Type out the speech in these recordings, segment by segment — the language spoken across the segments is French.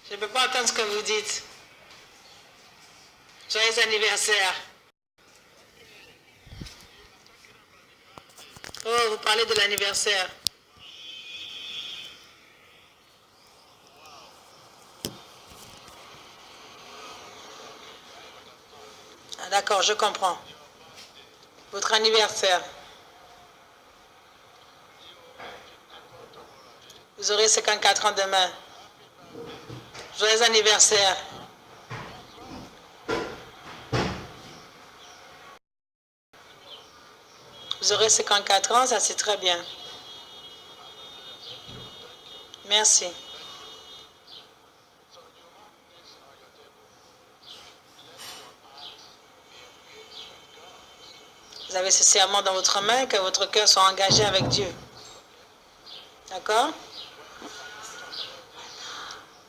Je ne peux pas entendre ce que vous dites. Joyeux anniversaire. Oh, vous parlez de l'anniversaire. Ah, d'accord, je comprends. Votre anniversaire. Vous aurez 54 ans demain. Joyeux anniversaire. Vous aurez 54 ans, ça c'est très bien. Merci. Vous avez ce serment dans votre main, que votre cœur soit engagé avec Dieu. D'accord?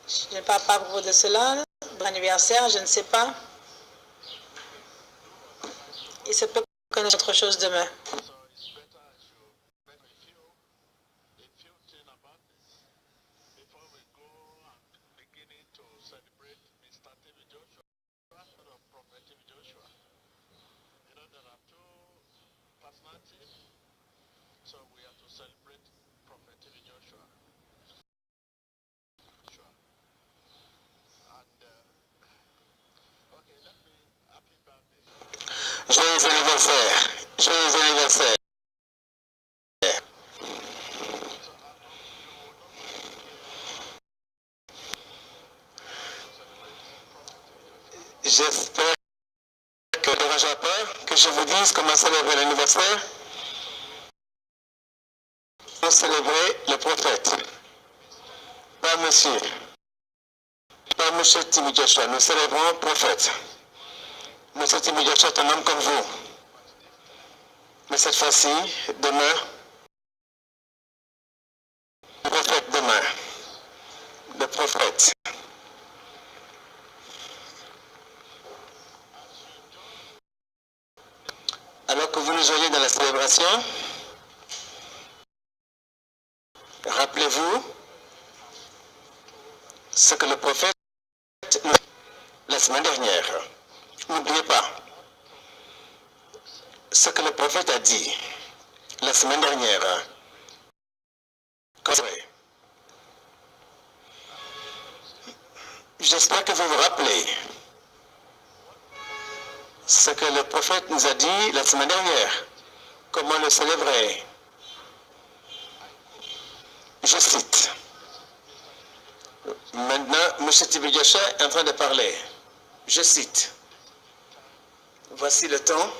Je ne parle pas à propos de cela. Bon anniversaire, je ne sais pas. Il se peut qu'on ait autre chose demain. Joyeux anniversaire. Joyeux anniversaire. J'espère que ne dérangera pas que je vous dise comment célébrer l'anniversaire. Pour célébrer le prophète. Pas monsieur. Pas monsieur Timmy Joshua. Nous célébrons le prophète. Monsieur Timmy Joshua est un homme comme vous. Mais cette fois-ci, demain, le prophète demain. Le prophète. Alors que vous nous joignez dans la célébration, rappelez-vous ce que le prophète nous a dit la semaine dernière. N'oubliez pas ce que le prophète a dit la semaine dernière. J'espère que vous vous rappelez ce que le prophète nous a dit la semaine dernière. Comment le célébrer? Je cite. Maintenant, M. Tibi Joshua est en train de parler. Je cite. Voici le temps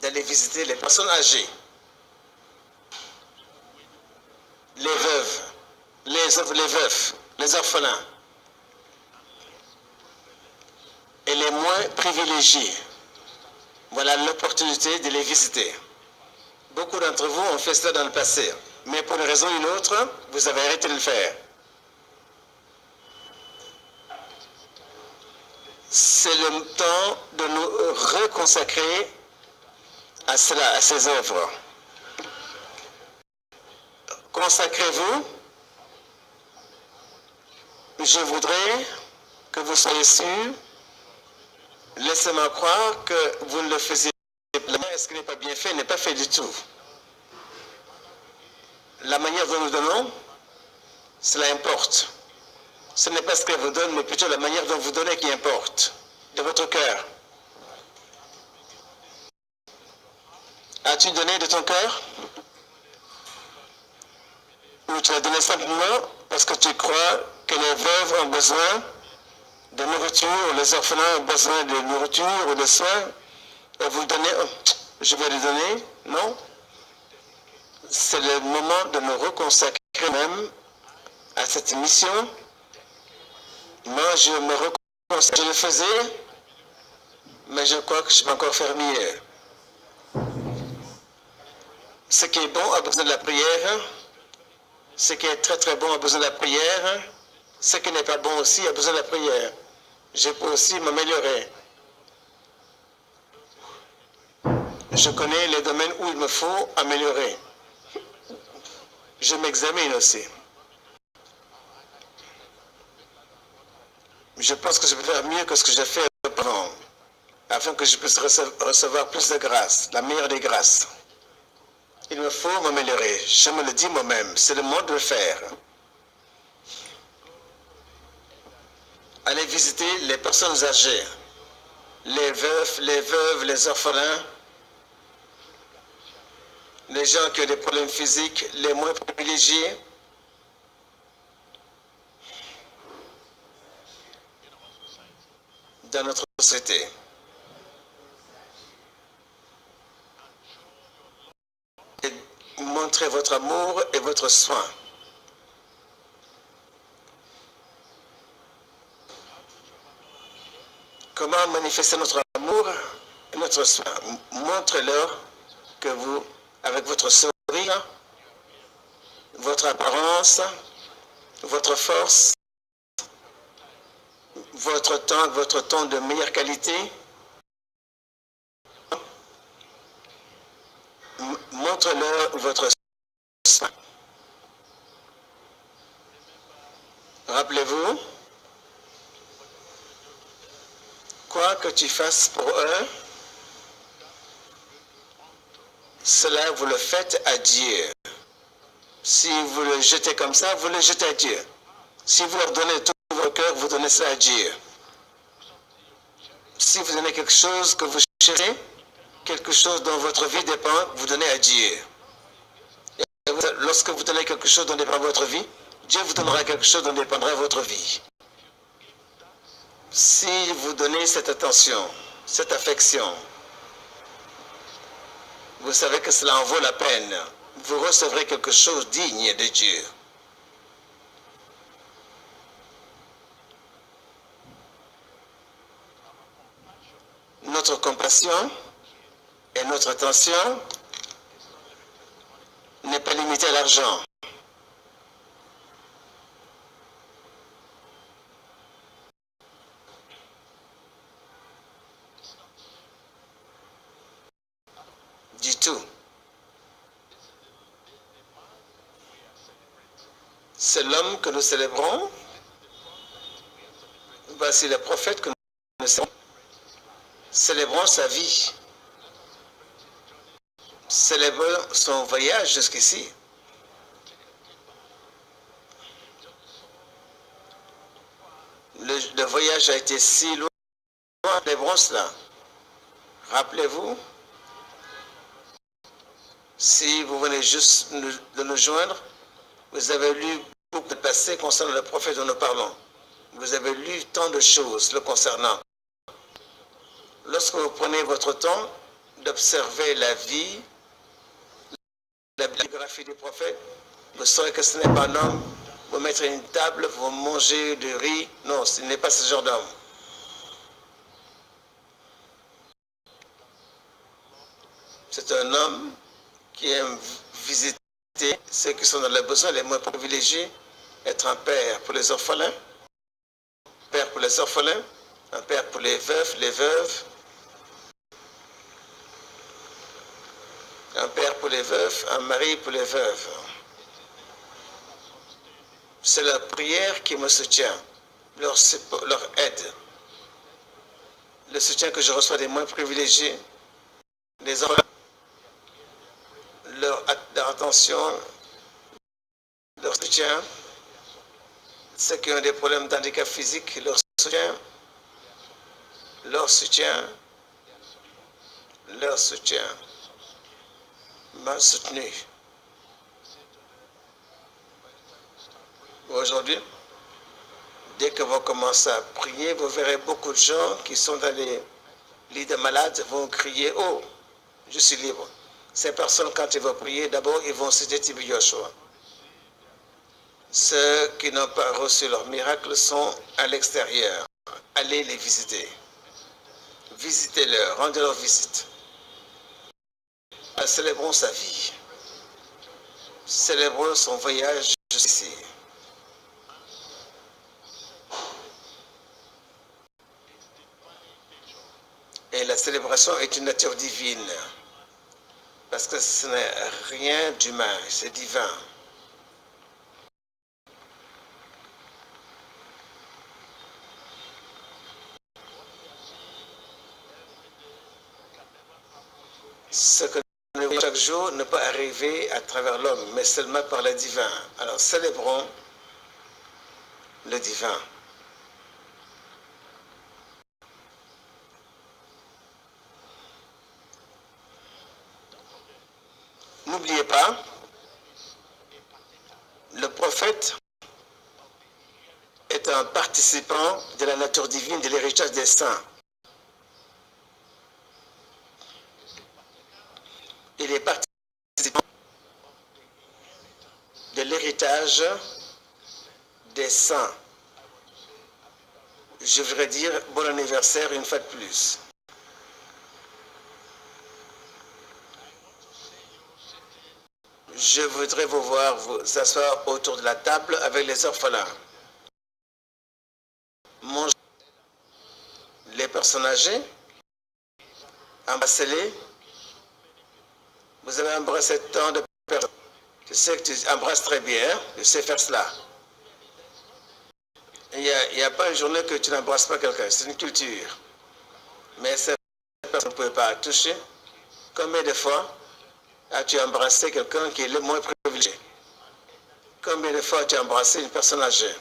d'aller visiter les personnes âgées, les veuves, les veufs, les orphelins et les moins privilégiés. Voilà l'opportunité de les visiter. Beaucoup d'entre vous ont fait cela dans le passé, mais pour une raison ou une autre, vous avez arrêté de le faire. C'est le temps de nous reconsacrer à cela, à ces œuvres. Consacrez-vous. Je voudrais que vous soyez sûrs. Laissez-moi croire que vous ne le faisiez pas. Ce qui n'est pas bien fait n'est pas fait du tout. La manière dont nous donnons, cela importe. Ce n'est pas ce qu'elle vous donne, mais plutôt la manière dont vous donnez qui importe. De votre cœur. As-tu donné de ton cœur? Ou tu as donné simplement parce que tu crois que les veuves ont besoin de nourriture, les orphelins ont besoin de nourriture ou de soins, et vous donnez, je vais les donner? Non. C'est le moment de nous reconsacrer même à cette mission. Moi, je me reconsacre. Je le faisais, mais je crois que je peux encore faire mieux. Ce qui est bon a besoin de la prière. Ce qui est très très bon a besoin de la prière. Ce qui n'est pas bon aussi a besoin de la prière. Je peux aussi m'améliorer. Je connais les domaines où il me faut améliorer. Je m'examine aussi. Je pense que je peux faire mieux que ce que j'ai fait avant, afin que je puisse recevoir plus de grâce, la meilleure des grâces. Il me faut m'améliorer. Je me le dis moi-même. C'est le moment de le faire. Allez visiter les personnes âgées, les veufs, les veuves, les orphelins, les gens qui ont des problèmes physiques, les moins privilégiés. Dans notre société. Et montrez votre amour et votre soin. Comment manifester notre amour et notre soin? Montrez-leur que vous, avec votre sourire, votre apparence, votre force, votre ton de meilleure qualité, montrez-leur votre soin. Rappelez-vous, quoi que tu fasses pour eux, cela vous le faites à Dieu. Si vous le jetez comme ça, vous le jetez à Dieu. Si vous leur donnez tout votre cœur, vous donnez ça à Dieu. Si vous donnez quelque chose que vous cherchez, quelque chose dont votre vie dépend, vous donnez à Dieu. Et lorsque vous donnez quelque chose dont dépend votre vie, Dieu vous donnera quelque chose dont dépendra votre vie. Si vous donnez cette attention, cette affection, vous savez que cela en vaut la peine. Vous recevrez quelque chose digne de Dieu. Notre compassion et notre attention n'est pas limitée à l'argent. Du tout. C'est l'homme que nous célébrons. Voici le prophète que nous célébrons. Célébrons sa vie. Célébrons son voyage jusqu'ici. Le voyage a été si loin. Célébrons cela. Rappelez-vous, si vous venez juste de nous joindre, vous avez lu beaucoup de passés concernant le prophète dont nous parlons. Vous avez lu tant de choses le concernant. Lorsque vous prenez votre temps d'observer la vie, la biographie du prophète, vous saurez que ce n'est pas un homme. Vous mettrez une table, vous mangez du riz. Non, ce n'est pas ce genre d'homme. C'est un homme qui aime visiter ceux qui sont dans les besoins les moins privilégiés, être un père pour les orphelins, père pour les orphelins, un père pour les veufs, les veuves, un père pour les veufs, un mari pour les veuves. C'est leur prière qui me soutient, leur aide, le soutien que je reçois des moins privilégiés, des orphelins, leur attention, leur soutien, ceux qui ont des problèmes d'handicap physique, leur soutien, leur soutien, leur soutien m'a soutenu. Aujourd'hui, dès que vous commencez à prier, vous verrez beaucoup de gens qui sont dans les lits de malades vont crier « Oh, je suis libre ». Ces personnes, quand ils vont prier, d'abord, ils vont citer Tibi Joshua. Ceux qui n'ont pas reçu leur miracle sont à l'extérieur. Allez les visiter. Visitez-leur, rendez leur visite. Célébrons sa vie. Célébrons son voyage jusqu'ici. Et la célébration est une nature divine. Parce que ce n'est rien d'humain, c'est divin. Ce que nous voyons chaque jour ne peut arriver à travers l'homme, mais seulement par le divin. Alors célébrons le divin. N'oubliez pas, le prophète est un participant de la nature divine, de l'héritage des saints. Il est participant de l'héritage des saints. Je voudrais dire bon anniversaire une fois de plus. Je voudrais vous voir vous asseoir autour de la table avec les orphelins. Manger les personnes âgées, embrassez-les. Vous avez embrassé tant de personnes. Je sais que tu embrasses très bien, je sais faire cela. Il n'y a pas une journée que tu n'embrasses pas quelqu'un, c'est une culture. Mais cette personne ne pouvait pas toucher. Combien de fois as-tu embrassé quelqu'un qui est le moins privilégié? Combien de fois as-tu embrassé une personne âgée?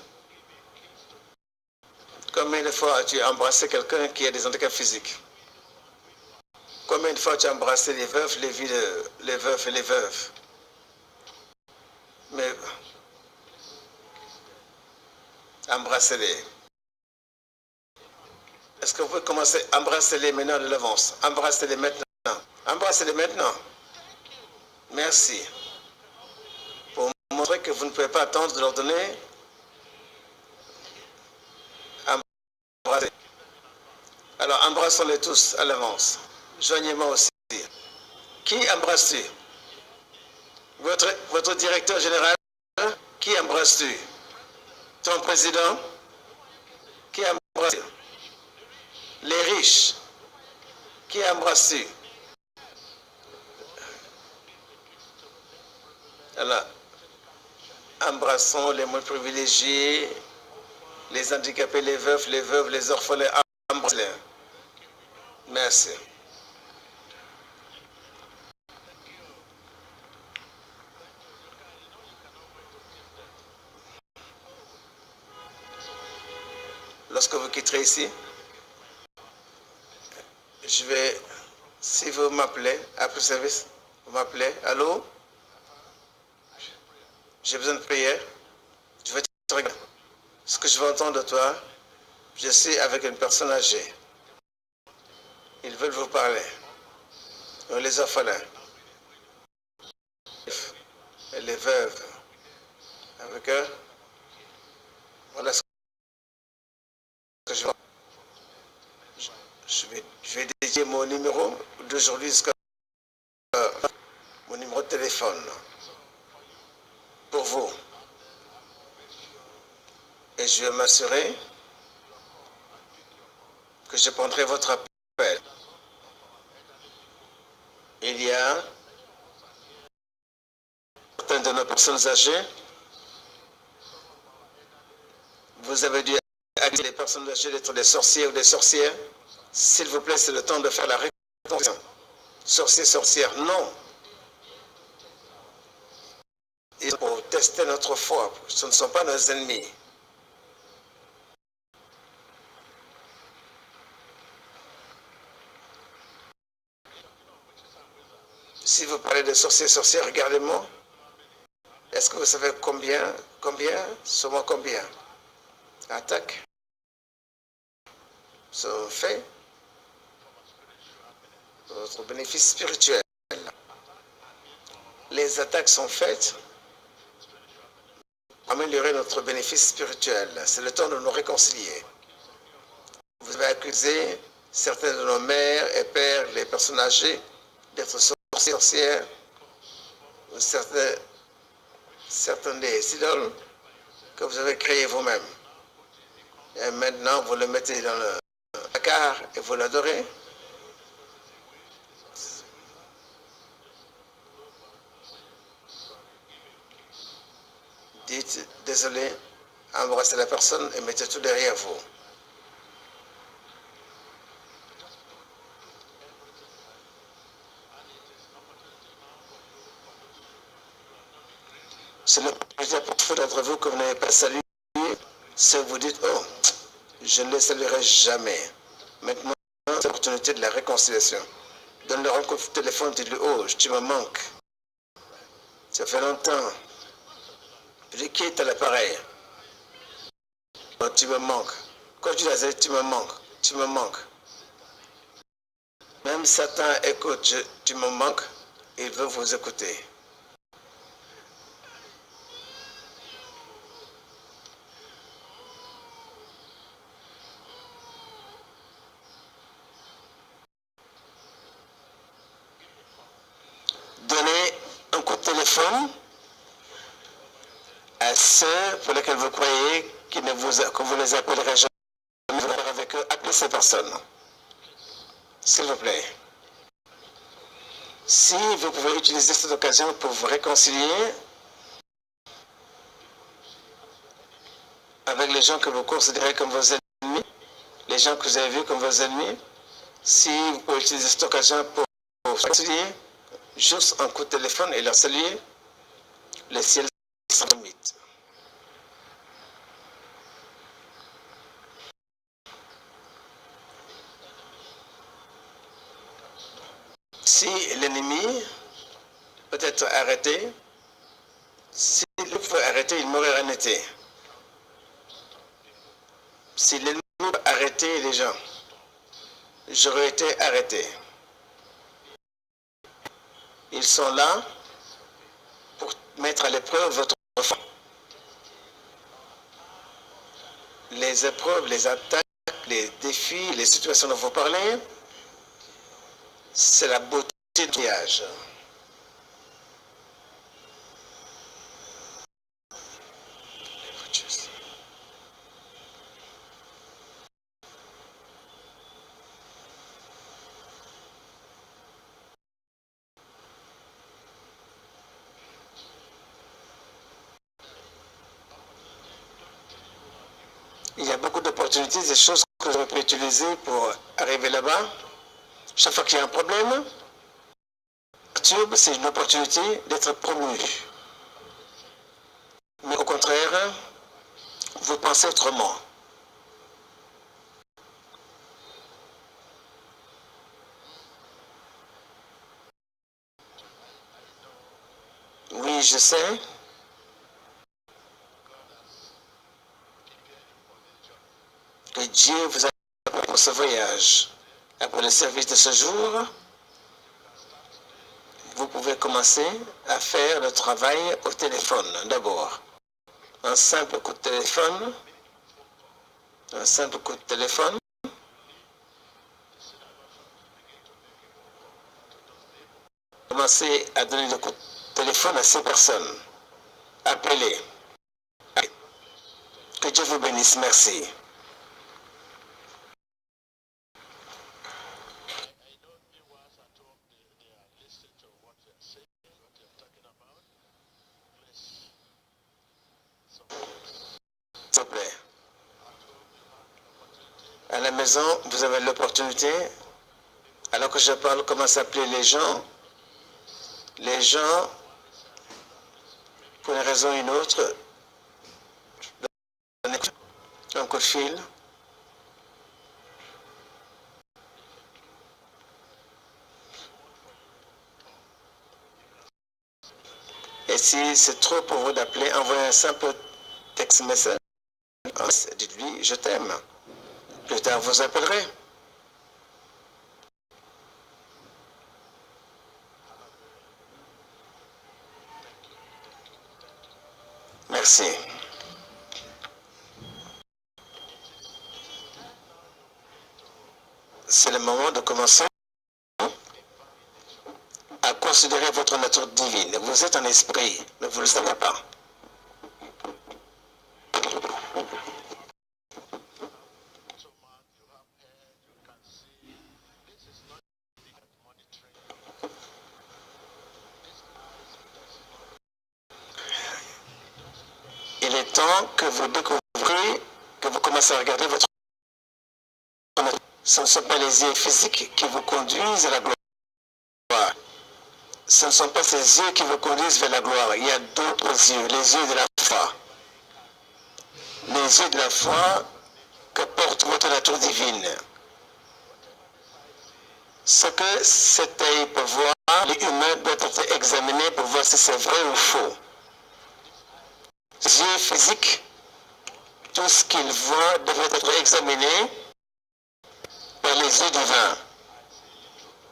Combien de fois as-tu embrassé quelqu'un qui a des handicaps physiques? Combien de fois as-tu embrassé les veufs, les veufs et les veuves? Mais embrassez-les. Est-ce que vous pouvez commencer à embrasser-les maintenant de l'avance? Embrassez-les maintenant. Embrassez-les maintenant. Merci. Pour montrer que vous ne pouvez pas attendre de leur donner, embrassez. Alors embrassons-les tous à l'avance. Joignez-moi aussi. Qui embrasse-tu? Votre directeur général? Qui embrasse-tu? Ton président? Qui embrasse-tu? Les riches? Qui embrasse-tu? Alors, embrassons les moins privilégiés, les handicapés, les veufs, les veuves, les orphelins. Embrassez-les. Merci. Lorsque vous quitterez ici, je vais, si vous m'appelez, après le service, vous m'appelez, allô? J'ai besoin de prière. Je vais te regarder. Ce que je veux entendre de toi, je suis avec une personne âgée. Ils veulent vous parler. Les orphelins, les veuves, avec eux. Voilà ce que je veux. Je vais dédier mon numéro d'aujourd'hui jusqu'à mon numéro de téléphone pour vous. Et je vais m'assurer que je prendrai votre appel. Il y a certaines de nos personnes âgées. Vous avez dû accuser les personnes âgées d'être des sorciers ou des sorcières. S'il vous plaît, c'est le temps de faire la réconciliation. Sorcier, sorcière, non. Et pour tester notre foi, ce ne sont pas nos ennemis. Si vous parlez de sorciers, sorcières, regardez-moi. Est-ce que vous savez combien, seulement combien? Attaques sont faits pour votre bénéfice spirituel. Les attaques sont faites pour améliorer notre bénéfice spirituel. C'est le temps de nous réconcilier. Vous avez accusé certains de nos mères et pères, les personnes âgées, d'être sorcières, ou certains des idoles que vous avez créées vous-même. Et maintenant, vous le mettez dans le placard et vous l'adorez. Dites désolé, embrassez la personne et mettez tout derrière vous. d'autres d'entre vous que vous n'avez pas salué, c'est que vous dites, oh, je ne les saluerai jamais. Maintenant, c'est l'opportunité de la réconciliation. Donne-leur un coup de téléphone, dis-lui, oh, tu me manques. Ça fait longtemps. Je dis, qui est à l'appareil? Oh, tu me manques. Quand tu dis, tu me manques, tu me manques. Même Satan écoute, tu me manques, il veut vous écouter. Donnez un coup de téléphone à ceux pour lesquels vous croyez que vous ne les appellerez jamais avec eux. Appelez ces personnes, s'il vous plaît. Si vous pouvez utiliser cette occasion pour vous réconcilier avec les gens que vous considérez comme vos ennemis, les gens que vous avez vus comme vos ennemis, si vous pouvez utiliser cette occasion pour vous réconcilier, juste un coup de téléphone et leur saluer, le ciel sans limite. Si l'ennemi peut être arrêté, si l'ennemi peut arrêter, il m'aurait arrêté. Si l'ennemi peut arrêter les gens, j'aurais été arrêté. Ils sont là pour mettre à l'épreuve votre foi. Les épreuves, les attaques, les défis, les situations dont vous parlez, c'est la beauté du voyage. Il y a beaucoup d'opportunités, des choses que je peux utiliser pour arriver là-bas. Chaque fois qu'il y a un problème, c'est une opportunité d'être promu. Mais au contraire, vous pensez autrement. Oui, je sais. Que Dieu vous a préparé pour ce voyage. Après le service de ce jour, vous pouvez commencer à faire le travail au téléphone d'abord. Un simple coup de téléphone. Un simple coup de téléphone. Commencez à donner le coup de téléphone à ces personnes. Appelez. Que Dieu vous bénisse. Merci. S'il vous plaît. À la maison, vous avez l'opportunité, alors que je parle, comment s'appeler les gens. Les gens, pour une raison ou une autre, un coup de fil. Et si c'est trop pour vous d'appeler, envoyez un simple text message. Dites-lui, je t'aime. Plus tard, vous appellerez. Merci. C'est le moment de commencer à considérer votre nature divine. Vous êtes un esprit, mais vous ne le savez pas. Il est temps que vous découvrez, que vous commencez à regarder votre nature. Ce ne sont pas les yeux physiques qui vous conduisent à la gloire. Ce ne sont pas ces yeux qui vous conduisent vers la gloire. Il y a d'autres yeux, les yeux de la foi. yeux de la foi que porte votre nature divine. Ce que cet œil peut voir, l'humain doit être examiné pour voir si c'est vrai ou faux. Les yeux physiques, tout ce qu'il voit devrait être examiné par les yeux divins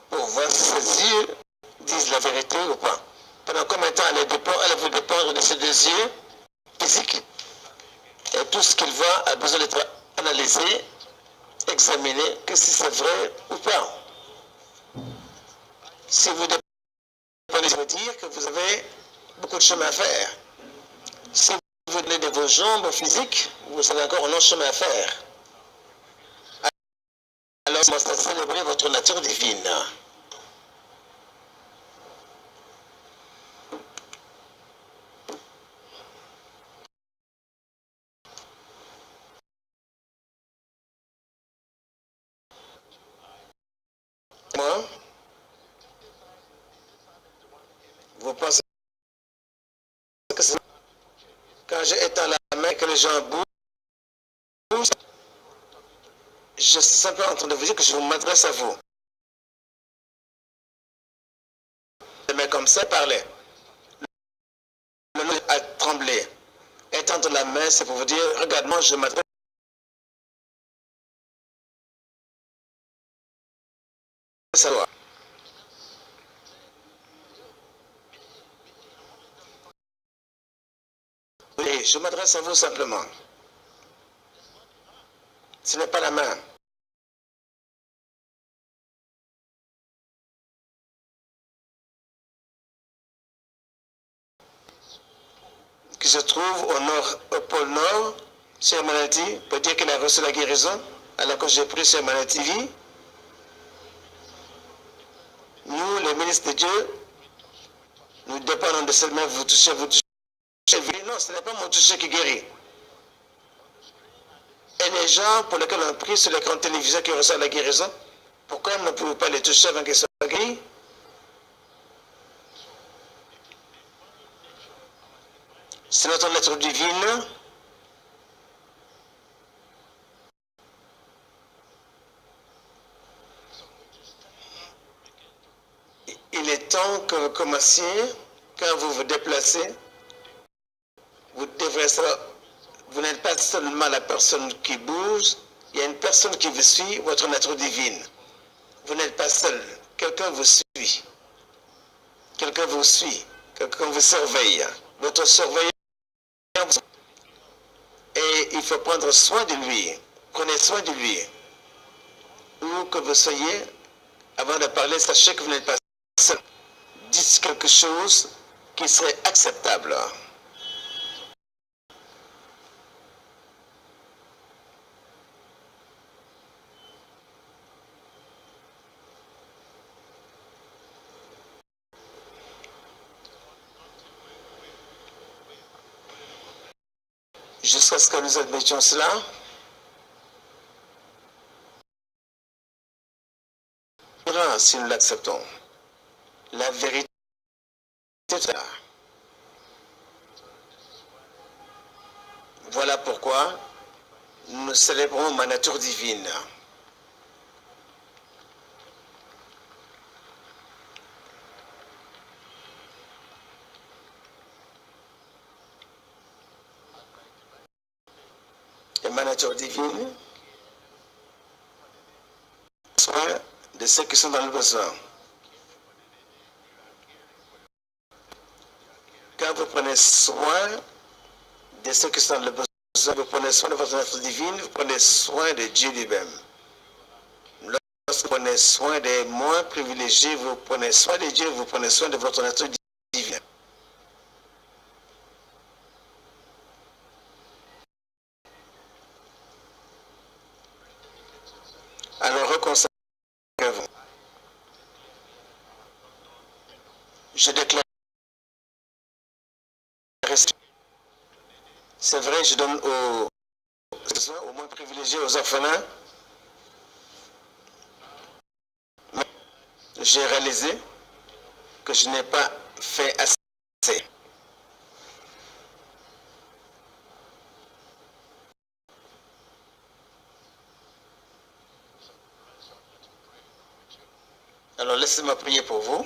pour voir si ses yeux disent la vérité ou pas. Pendant combien de temps elle veut dépendre de ses deux yeux physiques et tout ce qu'il voit a besoin d'être analysé, examiné, que si c'est vrai ou pas. Si vous dépendez, ça veut dire que vous avez beaucoup de chemin à faire. Si vous donnez de vos jambes physiques, vous avez encore un long chemin à faire. Alors, commencez à célébrer votre nature divine. Moi, vous pensez que c'est quand j'étends la main que les gens bougent, je suis simplement en train de vous dire que je m'adresse à vous. Les mains comme ça, parlaient. Le nez a tremblé. Étendre la main, c'est pour vous dire, regarde-moi, je m'adresse à toi. Oui, je m'adresse à vous simplement. Ce n'est pas la main. Qui se trouve au pôle Nord, sur Manati, pour dire qu'il a reçu la guérison, alors que j'ai pris sur Manati TV. Nous, les ministres de Dieu, nous dépendons de seulement vous toucher, vous toucher. Non, ce n'est pas mon toucher qui guérit. Et les gens pour lesquels on prie sur l'écran de télévision qui reçoivent la guérison, pourquoi ne pouvez pas les toucher avant qu'ils soient guéris? C'est notre nature divine. Il est temps que vous commenciez, quand vous vous déplacez, vous devrez savoir, vous n'êtes pas seulement la personne qui bouge, il y a une personne qui vous suit, votre nature divine. Vous n'êtes pas seul, quelqu'un vous suit. Quelqu'un vous suit, quelqu'un vous surveille. Votre surveillant, et il faut prendre soin de lui. Prenez soin de lui. Où que vous soyez, avant de parler, sachez que vous n'êtes pas seul. Dites quelque chose qui serait acceptable. Jusqu'à ce que nous admettions cela, si nous l'acceptons, la vérité est là. Voilà pourquoi nous célébrons ma nature divine. Et ma nature divine, soin de ceux qui sont dans le besoin. Quand vous prenez soin de ceux qui sont dans le besoin, vous prenez soin de votre nature divine, vous prenez soin de Dieu lui-même. Lorsque vous prenez soin des moins privilégiés, vous prenez soin de Dieu, vous prenez soin de votre nature divine. Alors reconsacrez-vous. Je déclare, c'est vrai, je donne aux moins privilégiés, aux orphelins, mais j'ai réalisé que je n'ai pas fait assez. Alors laissez-moi prier pour vous.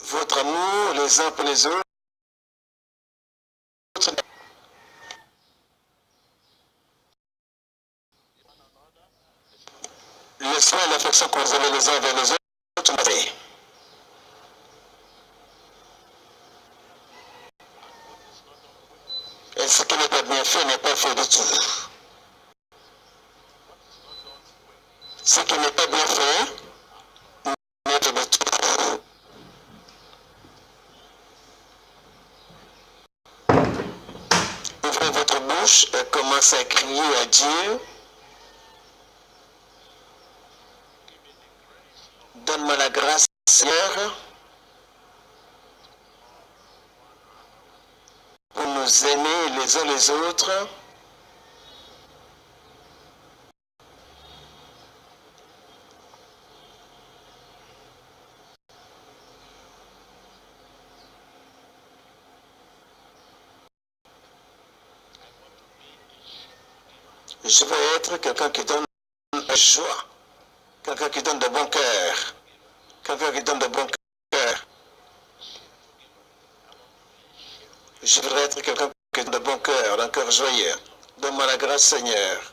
Votre amour les uns pour les autres. Le soin et l'affection que vous avez les uns vers les autres. Et ce qui n'est pas bien fait n'est pas fait du tout. Ce qui n'est pas bien fait n'est pas du tout. Ouvrez votre bouche et commencez à crier à Dieu. Donne-moi la grâce, Seigneur, pour nous aimer les uns les autres. Je veux être quelqu'un qui donne la joie, quelqu'un qui donne de bon cœur, quelqu'un qui donne de bon cœur. Je voudrais être quelqu'un qui donne de bon cœur, d'un cœur joyeux. Donne-moi la grâce, Seigneur.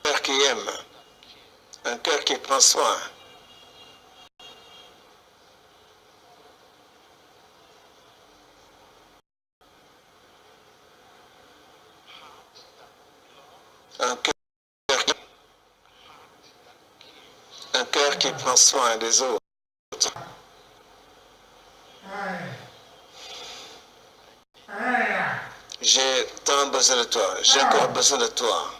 Un cœur qui aime, un cœur qui prend soin. Un cœur qui prend soin des autres. J'ai tant besoin de toi. J'ai encore besoin de toi.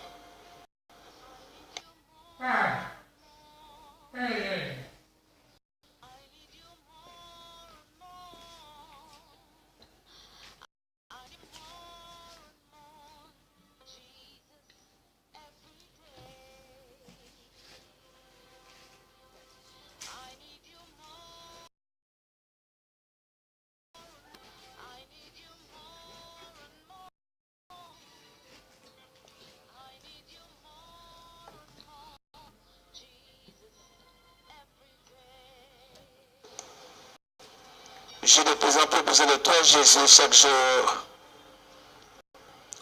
J'ai de plus en plus besoin de toi, Jésus, chaque jour.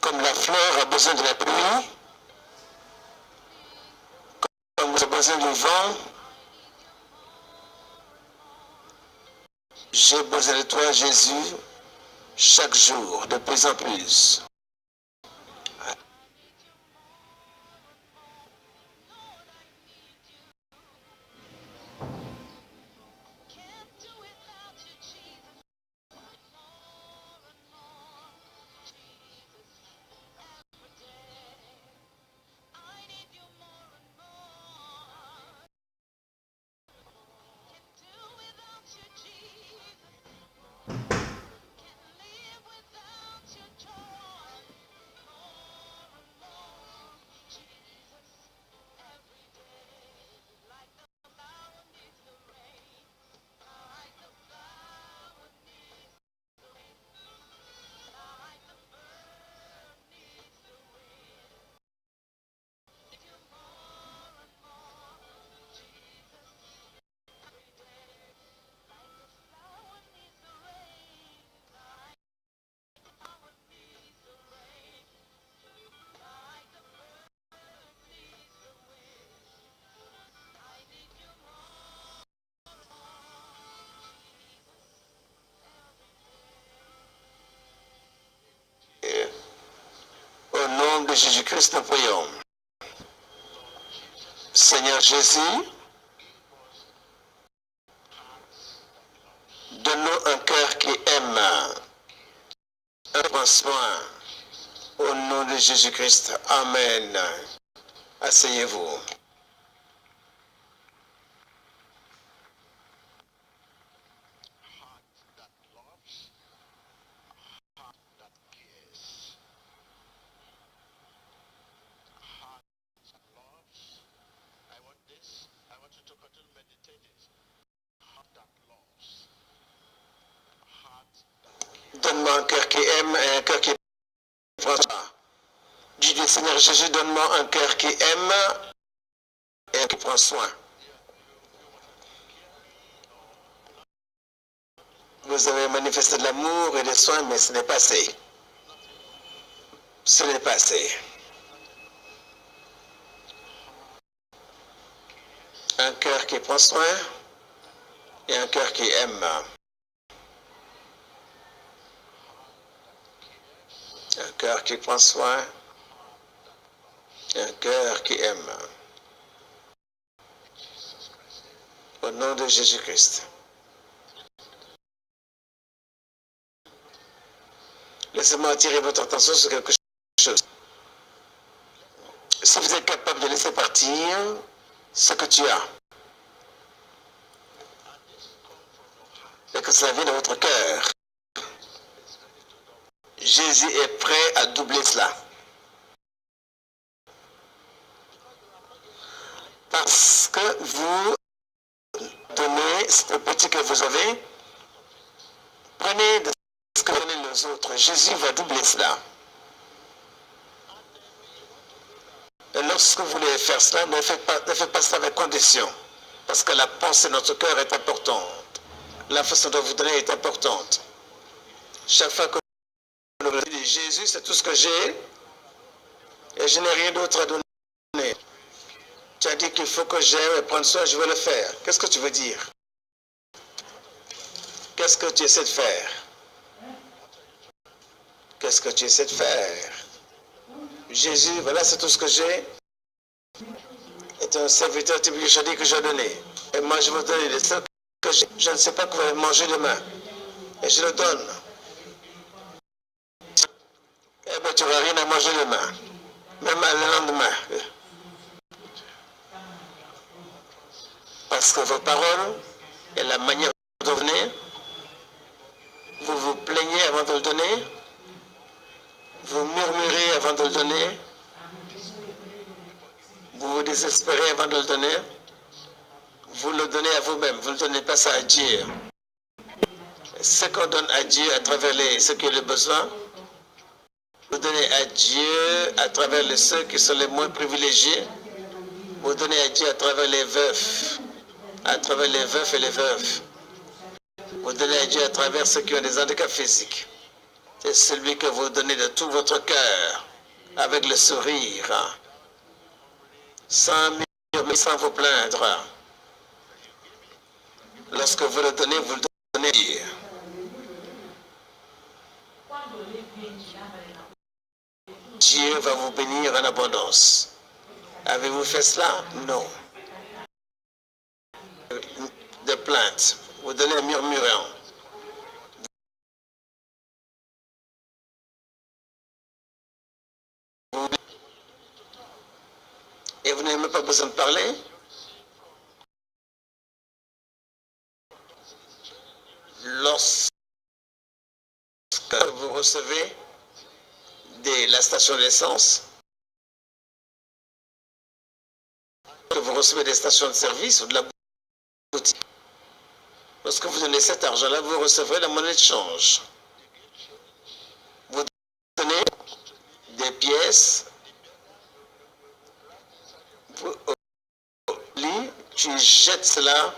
Comme la fleur a besoin de la pluie, comme vous avez besoin du vent, j'ai besoin de toi, Jésus, chaque jour, de plus en plus. Et au nom de Jésus-Christ, nous prions. Seigneur Jésus, donne-nous un cœur qui aime, un prend soin. Au nom de Jésus-Christ, Amen. Asseyez-vous. donne-moi un cœur qui aime et un cœur qui prend soin. Dis, Seigneur Jésus, donne-moi un cœur qui aime et qui prend soin. Vous avez manifesté de l'amour et des soins, mais ce n'est pas assez. Ce n'est pas assez. Un cœur qui prend soin et un cœur qui aime. Un cœur qui prend soin et un cœur qui aime. Au nom de Jésus-Christ. Laissez-moi attirer votre attention sur quelque chose. Si vous êtes capable de laisser partir ce que tu as, et que ça vient de votre cœur, Jésus est prêt à doubler cela. Parce que vous donnez ce petit que vous avez, prenez de ce que donnez les autres. Jésus va doubler cela. Et lorsque vous voulez faire cela, ne faites pas cela avec condition. Parce que la pensée de notre cœur est importante. La façon dont vous donnez est importante. Chaque fois que vous dites Jésus, c'est tout ce que j'ai et je n'ai rien d'autre à donner. Tu as dit qu'il faut que j'aime et prendre soin, je vais le faire. Qu'est-ce que tu veux dire? Qu'est-ce que tu essaies de faire? Qu'est-ce que tu essaies de faire? Jésus, voilà, c'est tout ce que j'ai. Est un serviteur typique, je dis que j'ai donné. Et moi, je vais donner les seuls que j'ai. Je ne sais pas quoi manger demain. Et je le donne. Eh bien, tu n'auras rien à manger demain. Même le lendemain. Parce que vos paroles et la manière dont vous venez, vous vous plaignez avant de le donner, vous murmurez avant de le donner, vous vous désespérez avant de le donner, vous le donnez à vous-même, vous ne donnez pas ça à Dieu. Ce qu'on donne à Dieu à travers ce qui est le besoin, vous donnez à Dieu à travers ceux qui sont les moins privilégiés, vous donnez à Dieu à travers les veufs, à travers les veufs et les veuves. Vous donnez à Dieu à travers ceux qui ont des handicaps physiques. C'est celui que vous donnez de tout votre cœur, avec le sourire, sans murmurer, sans vous plaindre. Lorsque vous le donnez à Dieu. Dieu va vous bénir en abondance. Avez-vous fait cela? Non. De plaintes. Vous donnez en murmurant. Et vous n'avez même pas besoin de parler. Lorsque vous recevez de la station d'essence, que vous recevez des stations de service ou de la boutique, lorsque vous donnez cet argent-là, vous recevrez la monnaie de change. Vous donnez des pièces, au lit, tu jettes cela,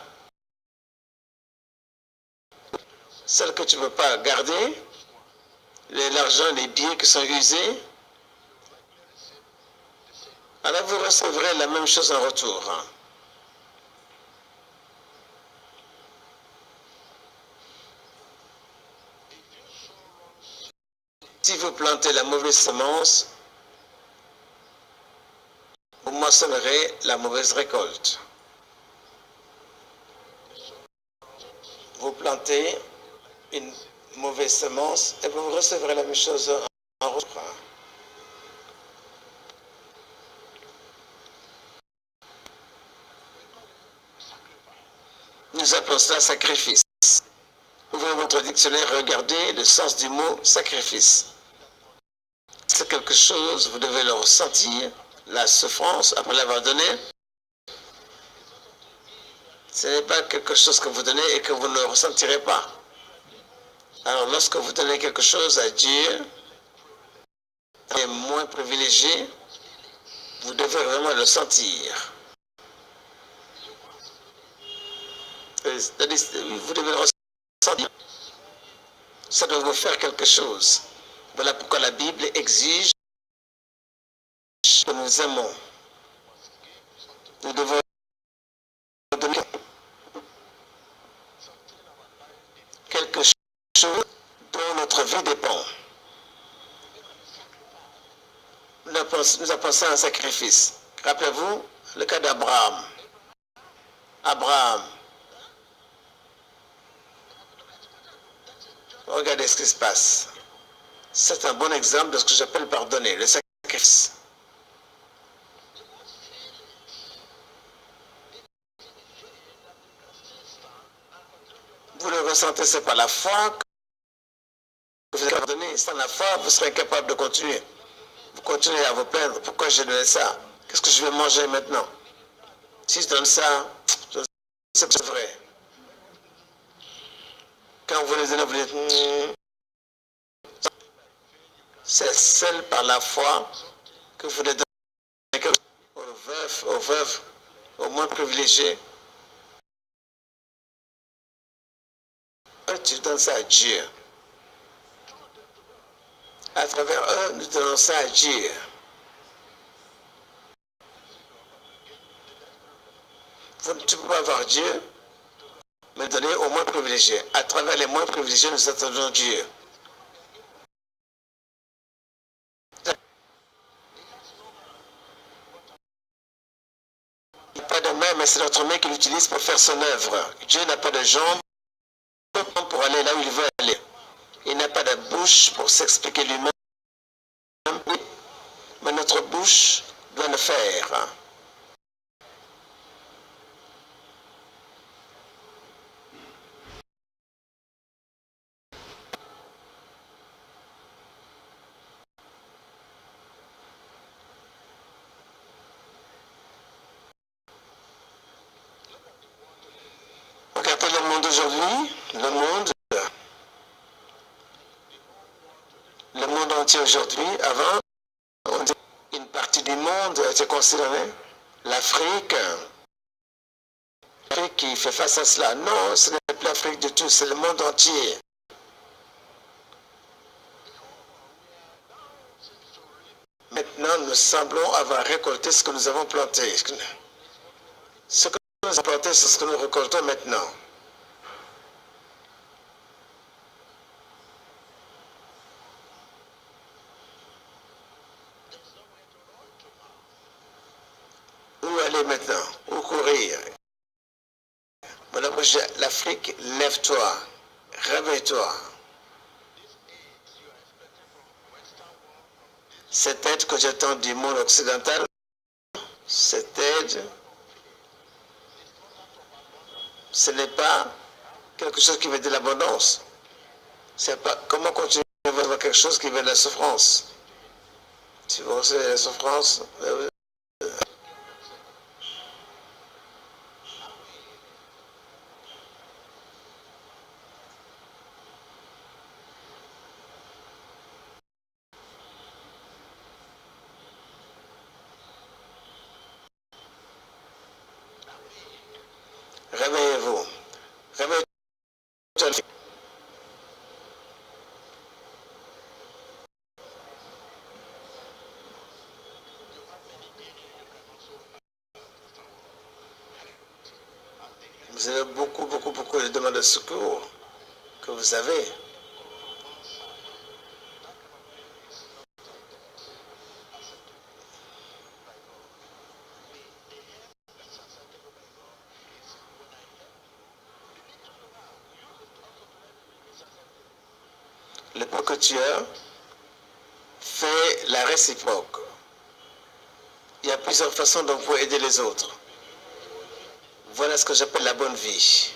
celle que tu ne peux pas garder, l'argent, les billets qui sont usés, alors vous recevrez la même chose en retour. Si vous plantez la mauvaise semence, vous moissonnerez la mauvaise récolte. Vous plantez une mauvaise semence et vous recevrez la même chose en retour. Nous appelons cela sacrifice. Ouvrez votre dictionnaire, regardez le sens du mot sacrifice. C'est quelque chose, vous devez le ressentir, la souffrance après l'avoir donné. Ce n'est pas quelque chose que vous donnez et que vous ne ressentirez pas. Alors, lorsque vous donnez quelque chose à Dieu, et moins privilégié, vous devez vraiment le sentir. Vous devez le ressentir. Ça doit vous faire quelque chose. Voilà pourquoi la Bible exige que nous aimons. Nous devons donner quelque chose dont notre vie dépend. Nous avons pensé à un sacrifice. Rappelez-vous le cas d'Abraham. Abraham. Regardez ce qui se passe. C'est un bon exemple de ce que j'appelle pardonner, le sacrifice. Vous le ressentez, c'est par la foi que vous êtes pardonné. Sans la foi, vous serez incapable de continuer. Vous continuez à vous plaindre. Pourquoi j'ai donné ça? Qu'est-ce que je vais manger maintenant? Si je donne ça, c'est vrai. Quand vous les donnez, vous dites, c'est seul par la foi que vous les donnez aux veuves, aux moins privilégiés. Tu donnes ça à Dieu. À travers eux, nous donnons ça à Dieu. Tu ne peux pas avoir Dieu, mais donner aux moins privilégiés. À travers les moins privilégiés, nous attendons Dieu. Il n'y a pas de main, mais c'est notre main qu'il utilise pour faire son œuvre. Dieu n'a pas de jambes pour aller là où il veut aller. Il n'a pas de bouche pour s'expliquer lui-même, mais notre bouche doit le faire. Regardez le monde aujourd'hui, le monde entier aujourd'hui. Avant, on dit une partie du monde était considérée, l'Afrique qui fait face à cela. Non, ce n'est plus l'Afrique du tout, c'est le monde entier. Maintenant, nous semblons avoir récolté ce que nous avons planté. Ce que nous avons planté, c'est ce que nous récoltons maintenant. Où aller maintenant? Où courir? Madame, l'Afrique, lève-toi, réveille-toi. Cette aide que j'attends du monde occidental, cette aide, ce n'est pas quelque chose qui veut de l'abondance. C'est pas comment continuer à avoir quelque chose qui veut de la souffrance. Si vous recevez la souffrance, réveillez-vous. Réveillez-vous. Vous avez beaucoup de demandes de secours que vous avez. Le peu que tu as fait la réciproque. Il y a plusieurs façons dont vous pouvez aider les autres. Voilà ce que j'appelle la bonne vie.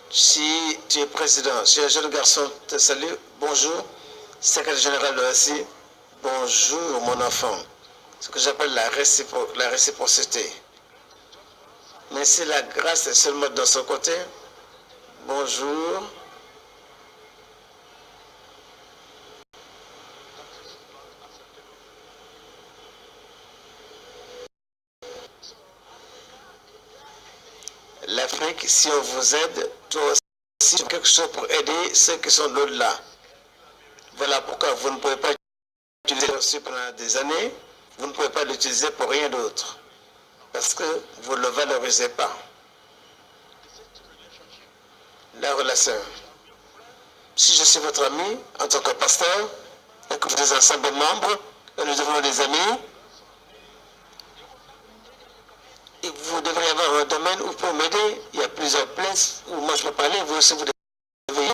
Si tu es président, si un jeune garçon te salue, bonjour, secrétaire général de l'OACI, bonjour mon enfant. Ce que j'appelle la réciprocité. Mais si la grâce est seulement dans son côté, Bonjour. L'Afrique, si on vous aide, toi aussi, quelque chose pour aider ceux qui sont de l'au-delà. Voilà pourquoi vous ne pouvez pas utiliser reçu pendant des années, vous ne pouvez pas l'utiliser pour rien d'autre. Parce que vous ne le valorisez pas. La relation. Si je suis votre ami, en tant que pasteur, et que vous êtes ensemble membres, et nous devenons des amis, et vous devriez avoir un domaine où vous pouvez m'aider. Il y a plusieurs places où moi je peux parler, vous aussi vous devez.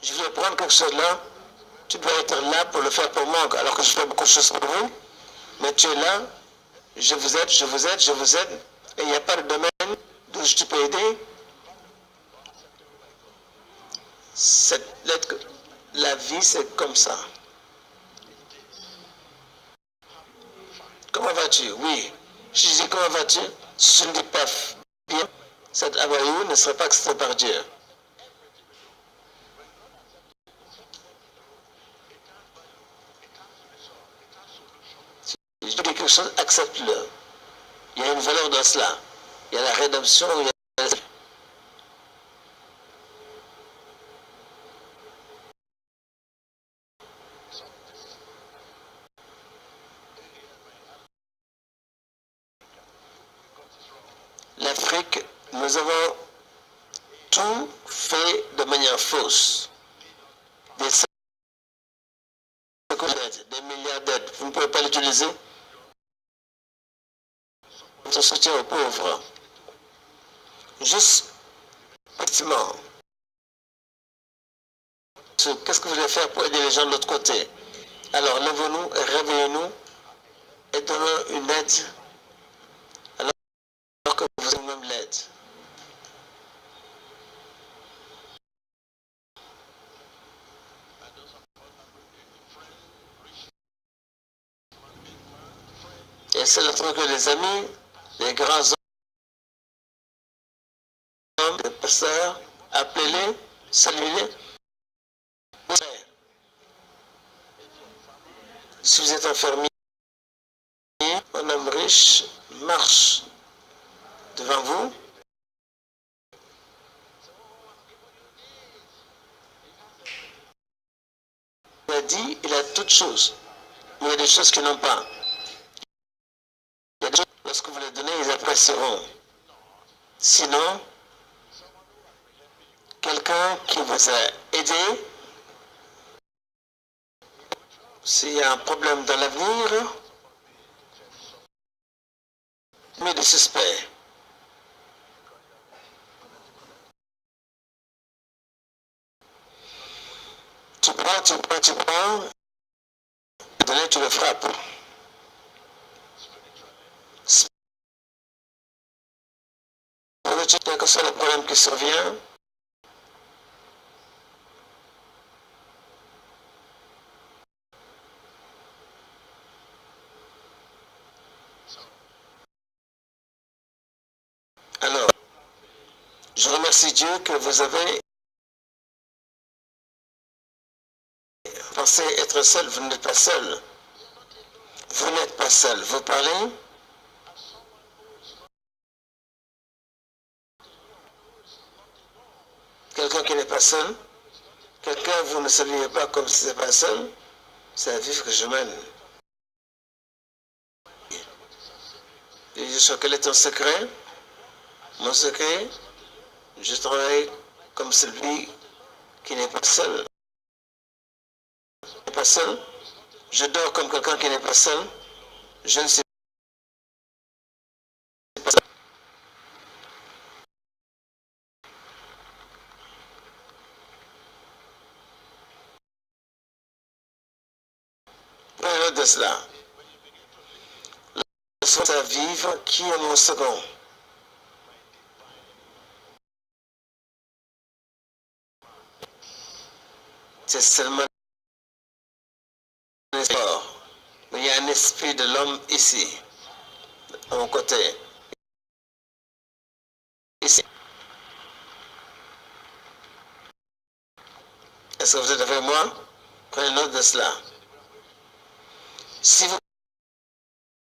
Je vais prendre quelque chose là, tu dois être là pour le faire pour moi, alors que je fais beaucoup de choses pour vous, mais tu es là, je vous aide, je vous aide, je vous aide, et il n'y a pas de domaine d'où je peux aider. La vie, c'est comme ça. Comment vas-tu? Oui. Si je dis comment vas-tu, si je ne dis pas bien, cette availlou ne serait pas acceptée par Dieu. Si je dis quelque chose, accepte-le. Il y a une valeur dans cela. Il y a la rédemption, il y a l'Afrique, nous avons tout fait de manière fausse. Des milliards d'aides, vous ne pouvez pas l'utiliser. Votre soutien aux pauvres. Juste, effectivement, qu'est-ce que vous voulez faire pour aider les gens de l'autre côté? Alors, levons-nous, réveillons-nous et donnons une aide alors que vous avez même l'aide. Et c'est le truc que les amis, les grands hommes, les pasteurs, appelez-les, saluez-les. Si vous êtes infirmier, un homme riche marche devant vous. Il a dit, il a toutes choses, mais il y a des choses qu'ils n'ont pas. Il y a des choses, lorsque vous les donnez, ils apprécieront. Sinon, quelqu'un qui vous a aidé, s'il y a un problème dans l'avenir, mais des suspects. Tu prends, donné, tu le frappes. Quel que soit le problème qui survient, alors, je remercie Dieu que vous avez pensé être seul. Vous n'êtes pas seul. Vous n'êtes pas seul. Vous parlez. Quelqu'un qui n'est pas seul. Quelqu'un vous ne saluez pas comme si c'était pas seul. C'est la vie que je mène. Et je sais quel est ton secret. Mon secret, je travaille comme celui qui n'est pas seul. Pas seul. Je dors comme quelqu'un qui n'est pas seul. Je ne suis pas seul. Prenez de cela. Laisse-moi à vivre qui est mon second. C'est seulement un effort. Mais il y a un esprit de l'homme ici, à mon côté. Ici. Est-ce que vous êtes avec moi? Prenez note de cela. Si vous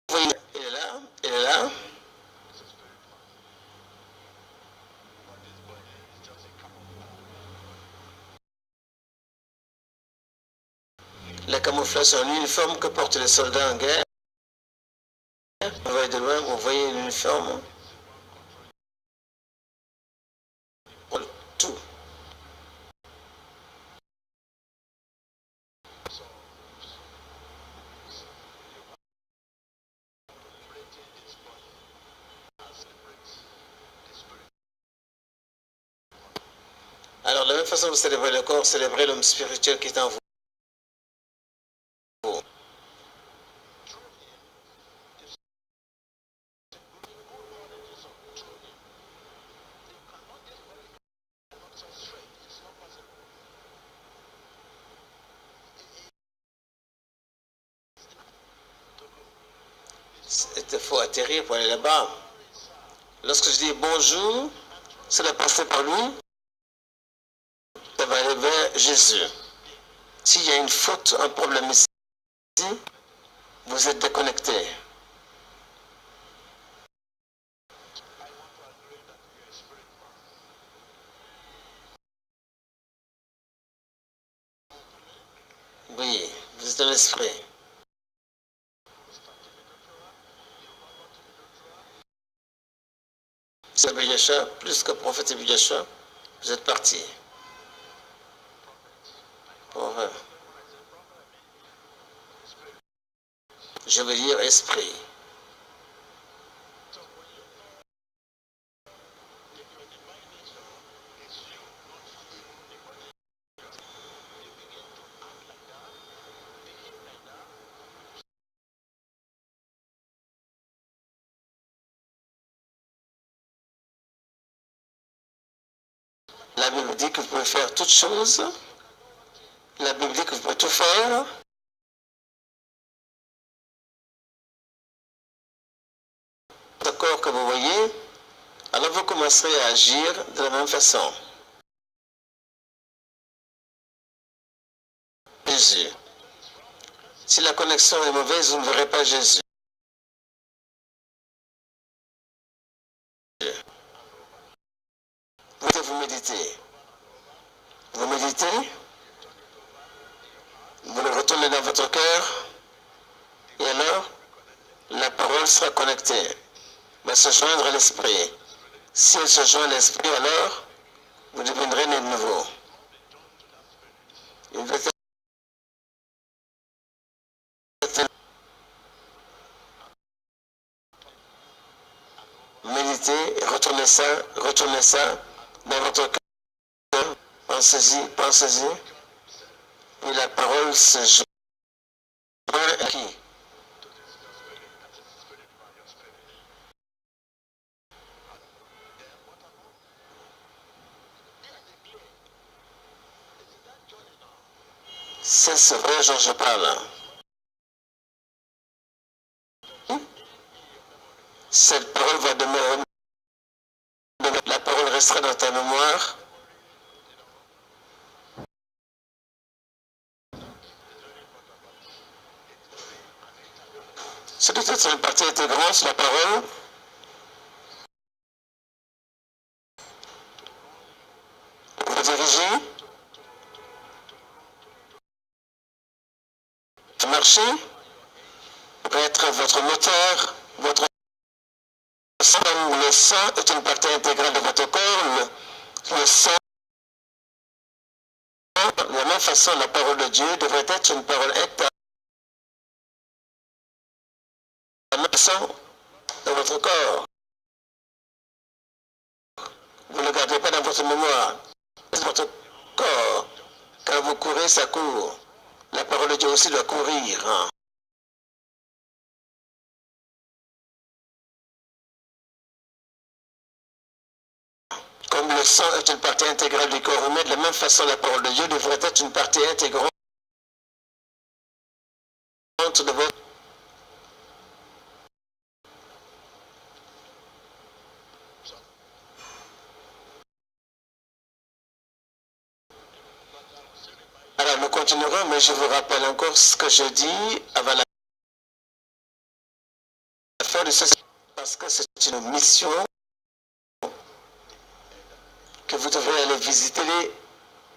voyez, il est là, il est là. Les camouflages sont l'uniforme que portent les soldats en guerre. Vous voyez de loin, vous voyez l'uniforme. Tout. Alors, de la même façon que vous célébrez le corps, célébrez l'homme spirituel qui est en vous. Il faut atterrir pour aller là-bas. Lorsque je dis bonjour, cela passé par lui, ça va aller vers Jésus. S'il y a une faute, un problème ici, vous êtes déconnecté. Oui, vous êtes dans l'esprit. C'est Yeshua, plus que prophète Yeshua, vous êtes parti. Je veux dire esprit. La Bible dit que vous pouvez faire toutes choses. La Bible dit que vous pouvez tout faire. Le corps que vous voyez, alors vous commencerez à agir de la même façon. Jésus. Si la connexion est mauvaise, vous ne verrez pas Jésus. Vous méditez. Vous méditez. Vous le retournez dans votre cœur. Et alors, la parole sera connectée. Va se joindre à l'esprit. Si elle se joint à l'esprit, alors, vous deviendrez né de nouveau. Une véritable méditez et retournez ça dans votre cœur. Pensez-y, pensez-y. Et la parole se joint à qui? C'est ce vrai dont je parle. Cette parole va demeurer. La parole restera dans ta mémoire. C'est peut-être une partie intégrante, la parole. Vous dirigez. Marcher. Peut être votre moteur, votre sang. Le sang est une partie intégrale de votre corps. Le sang, de la même façon, la parole de Dieu devrait être une parole interne. La même façon, dans votre corps. Vous ne le gardez pas dans votre mémoire. C'est votre corps. Quand vous courez, ça court. La parole de Dieu aussi doit courir. Hein. Comme le sang est une partie intégrale du corps humain, de la même façon, la parole de Dieu devrait être une partie intégrante de votre... continuerons, mais je vous rappelle encore ce que je dis avant la fin de ce... Parce que c'est une mission que vous devrez aller visiter les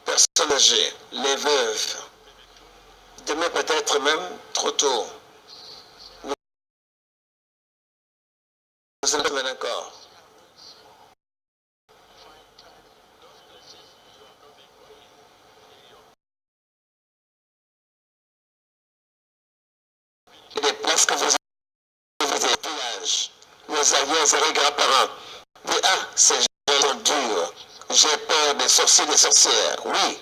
personnes âgées, les veuves. Demain peut-être même trop tôt. Vous allez demain encore. Des places que vous avez des villages, nos arrières et grands-parents. Mais ah, ces gens sont durs. J'ai peur des sorciers, des sorcières. Oui,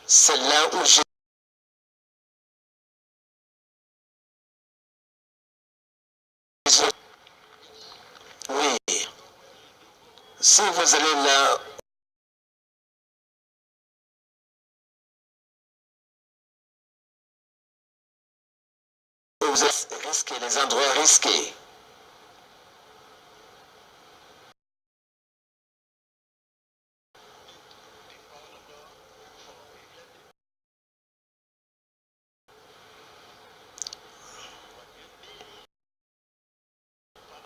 c'est là où j'ai... Oui, si vous allez là, vous êtes risqué, les endroits risqués.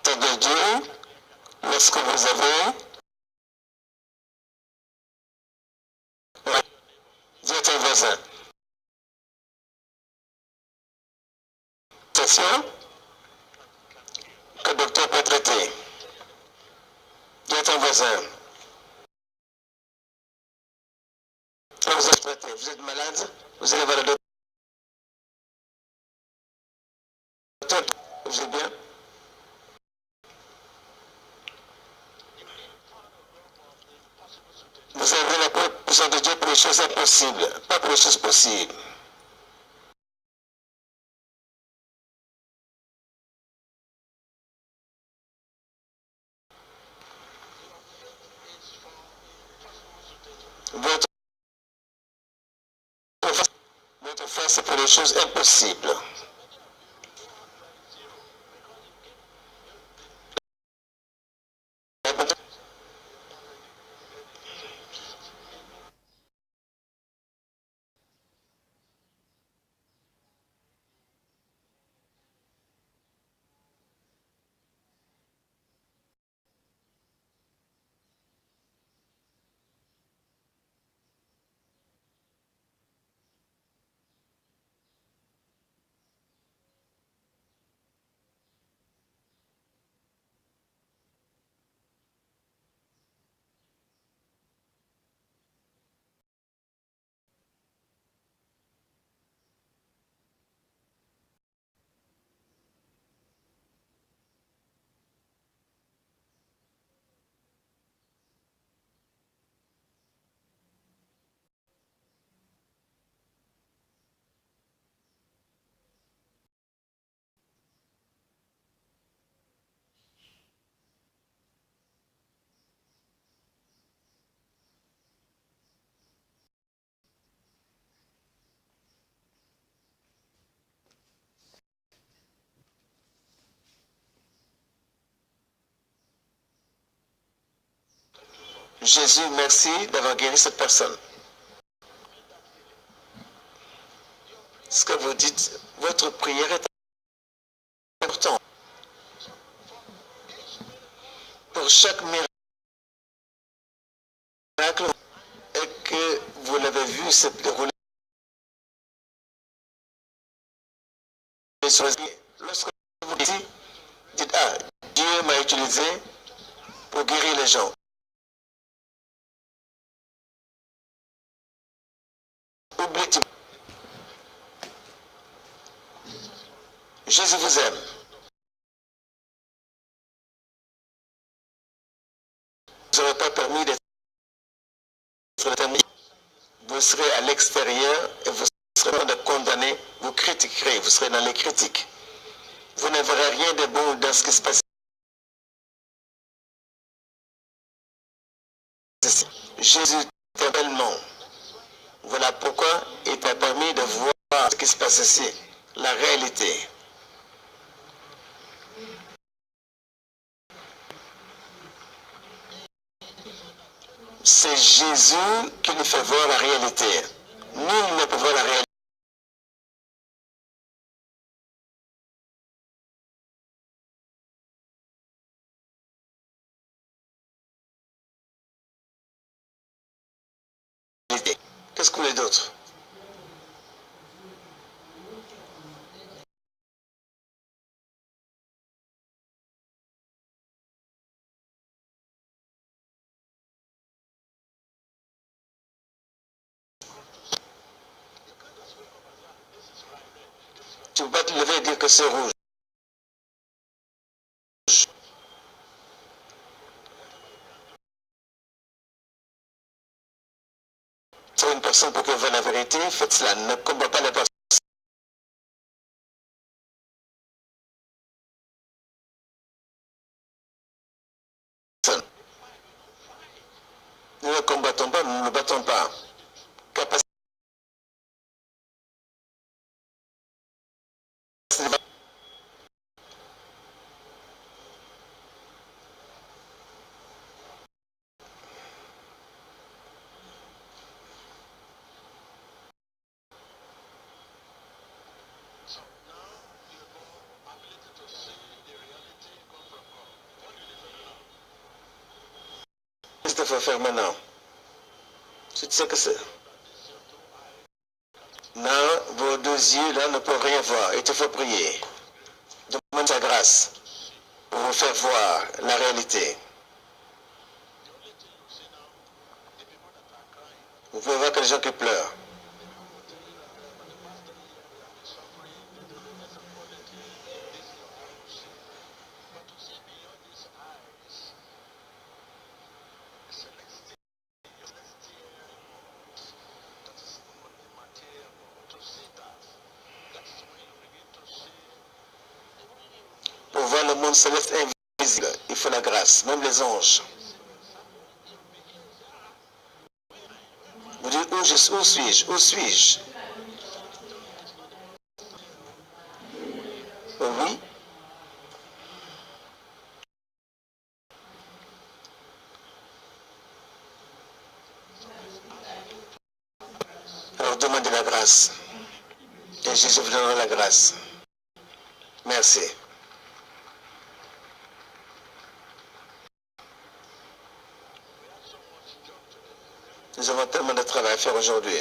De Dieu, lorsque vous avez... Dites un voisin. Attention, que le docteur peut traiter. Dites un voisin. Quand vous êtes traité, vous êtes malade, vous allez voir le docteur. Vous êtes bien? Vous avez la puissance de Dieu pour les choses impossibles, pas pour les choses possibles. Votre force est pour les choses impossibles. Jésus, merci d'avoir guéri cette personne. Ce que vous dites, votre prière est importante. Pour chaque miracle, et que vous l'avez vu se dérouler sur les pieds. Lorsque vous dites, ah, Dieu m'a utilisé pour guérir les gens. Oubliez-vous. Jésus vous aime. Vous n'aurez pas permis d'être témoin. Vous serez à l'extérieur et vous serez condamné, vous critiquerez, vous serez dans les critiques. Vous ne verrez rien de bon dans ce qui se passe ici. Jésus t'aime tellement. Voilà pourquoi il t'a permis de voir ce qui se passe ici, la réalité. C'est Jésus qui nous fait voir la réalité. Nul ne peut voir la réalité. Qu'est-ce que vous voulez d'autre? Tu ne peux pas te lever et dire que c'est rouge. C'est une personne pour qu'elle voie la vérité, faites cela. Ne combat pas la personne. Nous ne combattons pas, nous ne battons pas. Capacité. Qu'est-ce qu'il faut faire maintenant? Tu sais que c'est. Non, vos deux yeux là ne peuvent rien voir. Il te faut prier. Demande sa grâce pour vous faire voir la réalité. Vous pouvez voir que les gens qui pleurent. Pour voir le monde céleste invisible, il faut la grâce, même les anges. Vous dites, où suis-je? Où suis-je? Oui. Alors demandez la grâce. Et Jésus vous donnera la grâce. Merci. Nous avons tellement de travail à faire aujourd'hui.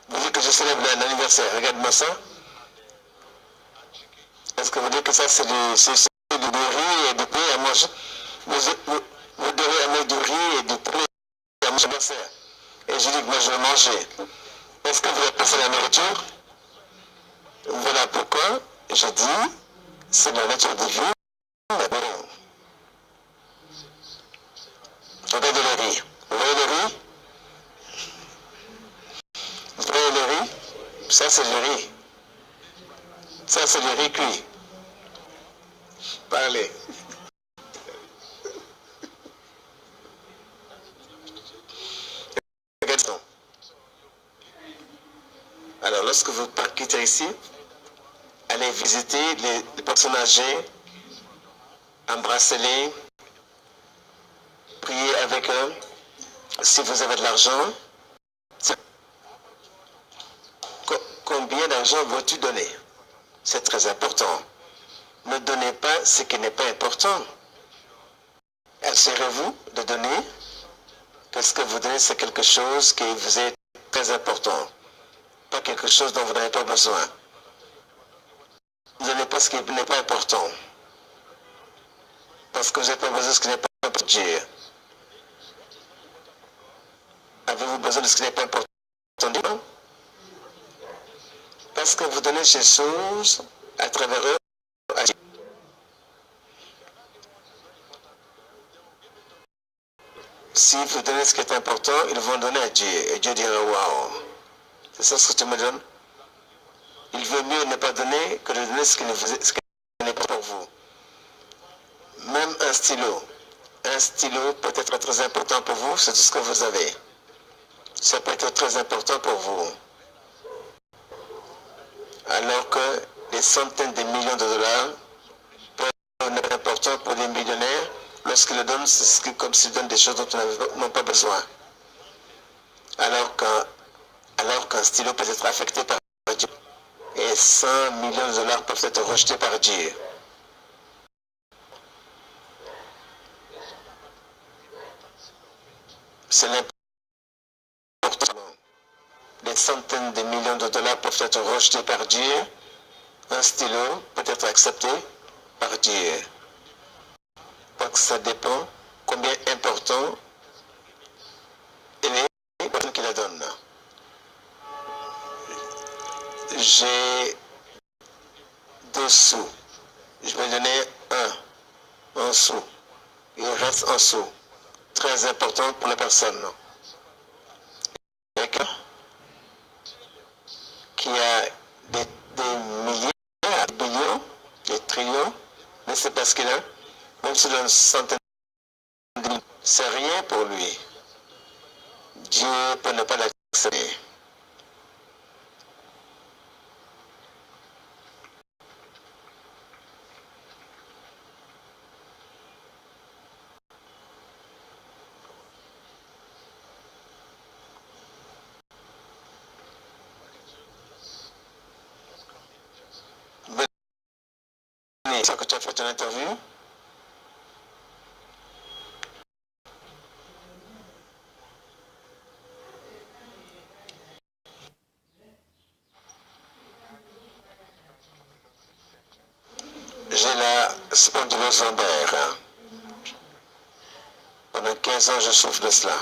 Vous dites que je célèbre un anniversaire. Regarde-moi ça. Est-ce que vous dites que ça c'est du riz et du poulet à manger? Vous devez amener du riz et du poulet à manger anniversaire. Et je dis que moi je vais manger. Est-ce que vous avez passé la nourriture? Voilà pourquoi je dis, c'est la nature divine. Regardez le riz. Vous voyez le riz? Vous voyez le riz? Ça c'est le riz. Ça c'est le riz cuit. Parlez. Alors lorsque vous quittez ici, allez visiter les personnes âgées, embrassez-les, priez avec eux. Si vous avez de l'argent, combien d'argent veux-tu donner? C'est très important. Ne donnez pas ce qui n'est pas important. Assurez-vous de donner que ce que vous donnez, c'est quelque chose qui vous est très important. Pas quelque chose dont vous n'avez pas besoin. Ne donnez pas ce qui n'est pas important. Parce que vous n'avez pas besoin de ce qui n'est pas important. Dieu. Avez-vous besoin de ce qui n'est pas important? Parce que vous donnez ces choses à travers eux à Dieu. Si vous donnez ce qui est important, ils vont donner à Dieu. Et Dieu dira, waouh, c'est ça ce que tu me donnes? Il vaut mieux ne pas donner que de donner ce qui n'est pas pour vous. Même un stylo. Un stylo peut être très important pour vous, c'est tout ce que vous avez. Ça peut être très important pour vous. Alors que des centaines de millions de dollars important pour les millionnaires. Lorsqu'ils le donnent, c'est comme s'ils donnent des choses dont ils n'ont pas besoin. Alors qu'un stylo peut être affecté par Dieu et 100 millions de dollars peuvent être rejetés par Dieu. C'est l'important. Des centaines de millions de dollars peuvent être rejetés par Dieu. Un stylo peut être accepté par Dieu. Donc ça dépend combien important il est la personne qui la donne. J'ai 2 sous. Je vais donner un sou. Il reste un sou. Très important pour la personne. Quelqu'un qui a des milliers, des billions, des trillions, mais c'est parce qu'il a, même si donne centaines de millions, c'est rien pour lui. Dieu peut ne pas l'accepter. C'est ça que tu as fait ton interview. J'ai la spondylose lombaire. Pendant 15 ans, je souffre de cela.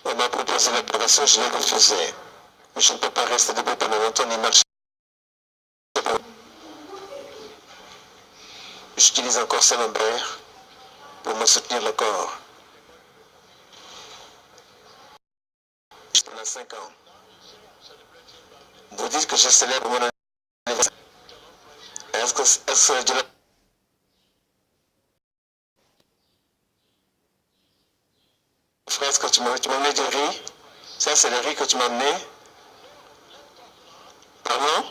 On m'a proposé l'opération, je l'ai refusé. Je ne peux pas rester debout pendant longtemps ni marcher. J'utilise encore ces lombaires pour me soutenir le corps. Pendant 5 ans. Vous dites que je célèbre mon anniversaire. Est-ce que je l'ai... Frère, est-ce que tu m'as amené du riz? Ça, c'est le riz que tu m'as amené. Pardon?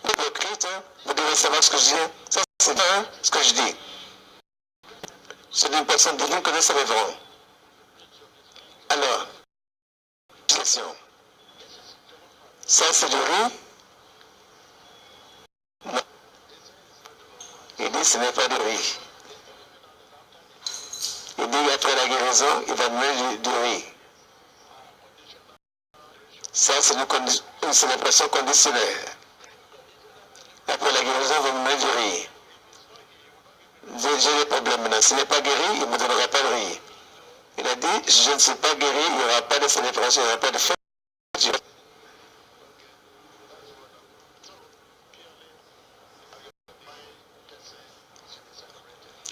Hypocrite, hein? Vous devez savoir ce que je dis. Ça, c'est bien ce que je dis. C'est d'une personne divine que nous célébrons. Alors, question. Ça, c'est du riz? Non. Il dit, ce n'est pas du riz. Il dit, après la guérison, il va donner du riz. Ça, c'est une célébration conditionnelle. Après la guérison, il va me donner du riz. J'ai des problèmes maintenant. S'il n'est pas guéri, il ne me donnera pas de riz. Il a dit, je ne suis pas guéri, il n'y aura pas de célébration, il n'y aura pas de fête.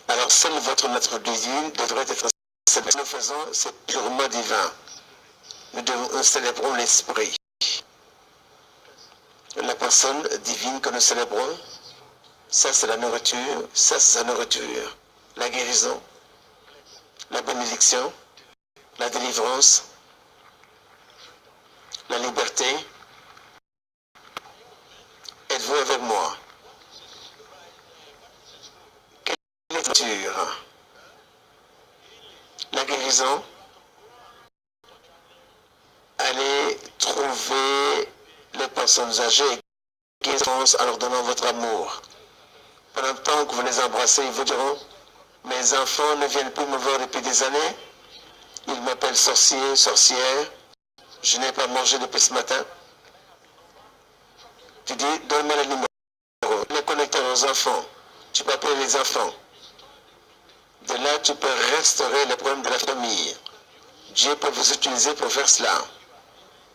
Alors, seule votre nature divine devrait être célébrée. Ce que nous faisons, c'est purement divin. Nous célébrons l'esprit. La personne divine que nous célébrons, ça c'est la nourriture, ça c'est sa nourriture. La guérison, la bénédiction, la délivrance, la liberté. Êtes-vous avec moi? Quelle est la nourriture? La guérison. Allez trouver les personnes âgées qui sont en leur donnant votre amour. Pendant le temps que vous les embrassez, ils vous diront, mes enfants ne viennent plus me voir depuis des années. Ils m'appellent sorcier, sorcière. Je n'ai pas mangé depuis ce matin. Tu dis, donne-moi le numéro. Les connecter aux enfants. Tu peux appeler les enfants. De là, tu peux restaurer le problème de la famille. Dieu peut vous utiliser pour faire cela.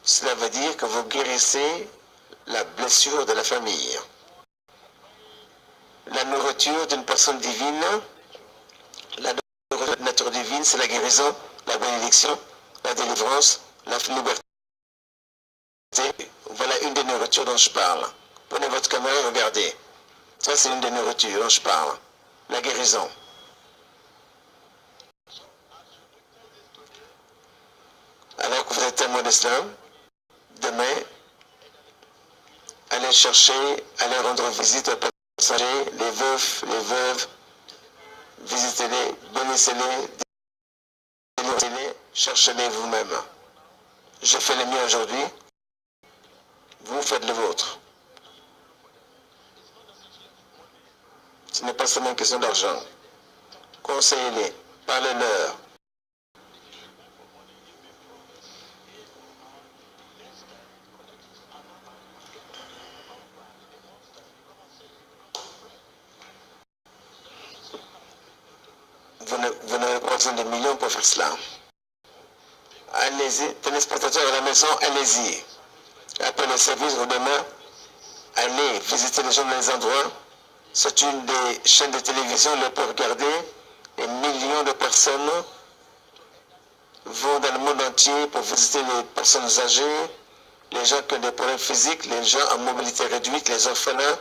Cela veut dire que vous guérissez la blessure de la famille. La nourriture d'une personne divine, la nature divine, c'est la guérison, la bénédiction, la délivrance, la liberté. Voilà une des nourritures dont je parle. Prenez votre caméra et regardez. Ça, c'est une des nourritures dont je parle. La guérison. Alors que vous êtes témoin d'islam, demain, allez chercher, allez rendre visite aux personnes âgées, les veufs, les veuves, visitez-les, bénissez-les, délivrez-les, cherchez-les vous-même. Je fais le mien aujourd'hui, vous faites le vôtre. Ce n'est pas seulement une question d'argent. Conseillez-les, parlez-leur. Vous n'avez pas besoin de millions pour faire cela. Allez-y, téléspectateurs à la maison, allez-y. Après le service ou demain, allez visiter les gens dans les endroits. C'est une des chaînes de télévision les plus regardées. Des millions de personnes vont dans le monde entier pour visiter les personnes âgées, les gens qui ont des problèmes physiques, les gens à mobilité réduite, les orphelins.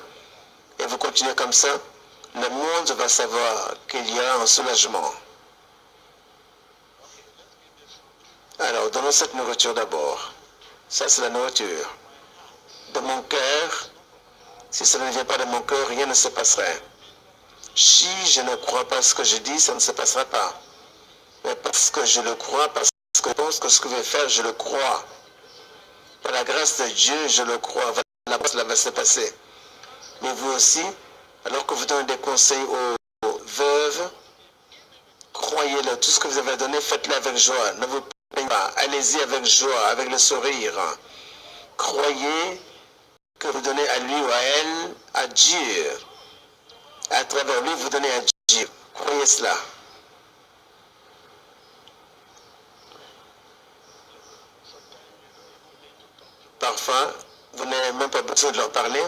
Et vous continuez comme ça, le monde va savoir qu'il y a un soulagement. Alors, donnons cette nourriture d'abord. Ça, c'est la nourriture. De mon cœur, si ça ne vient pas de mon cœur, rien ne se passerait. Si je ne crois pas ce que je dis, ça ne se passera pas. Mais parce que je le crois, parce que je pense que ce que je vais faire, je le crois. Par la grâce de Dieu, je le crois. Là-bas, cela va se passer. Mais vous aussi, alors que vous donnez des conseils aux veuves, croyez-le. Tout ce que vous avez donné, faites-le avec joie. Ne vous plaignez pas. Allez-y avec joie, avec le sourire. Croyez que vous donnez à lui ou à elle, à Dieu. À travers lui, vous donnez à Dieu. Croyez cela. Parfois, vous n'avez même pas besoin de leur parler,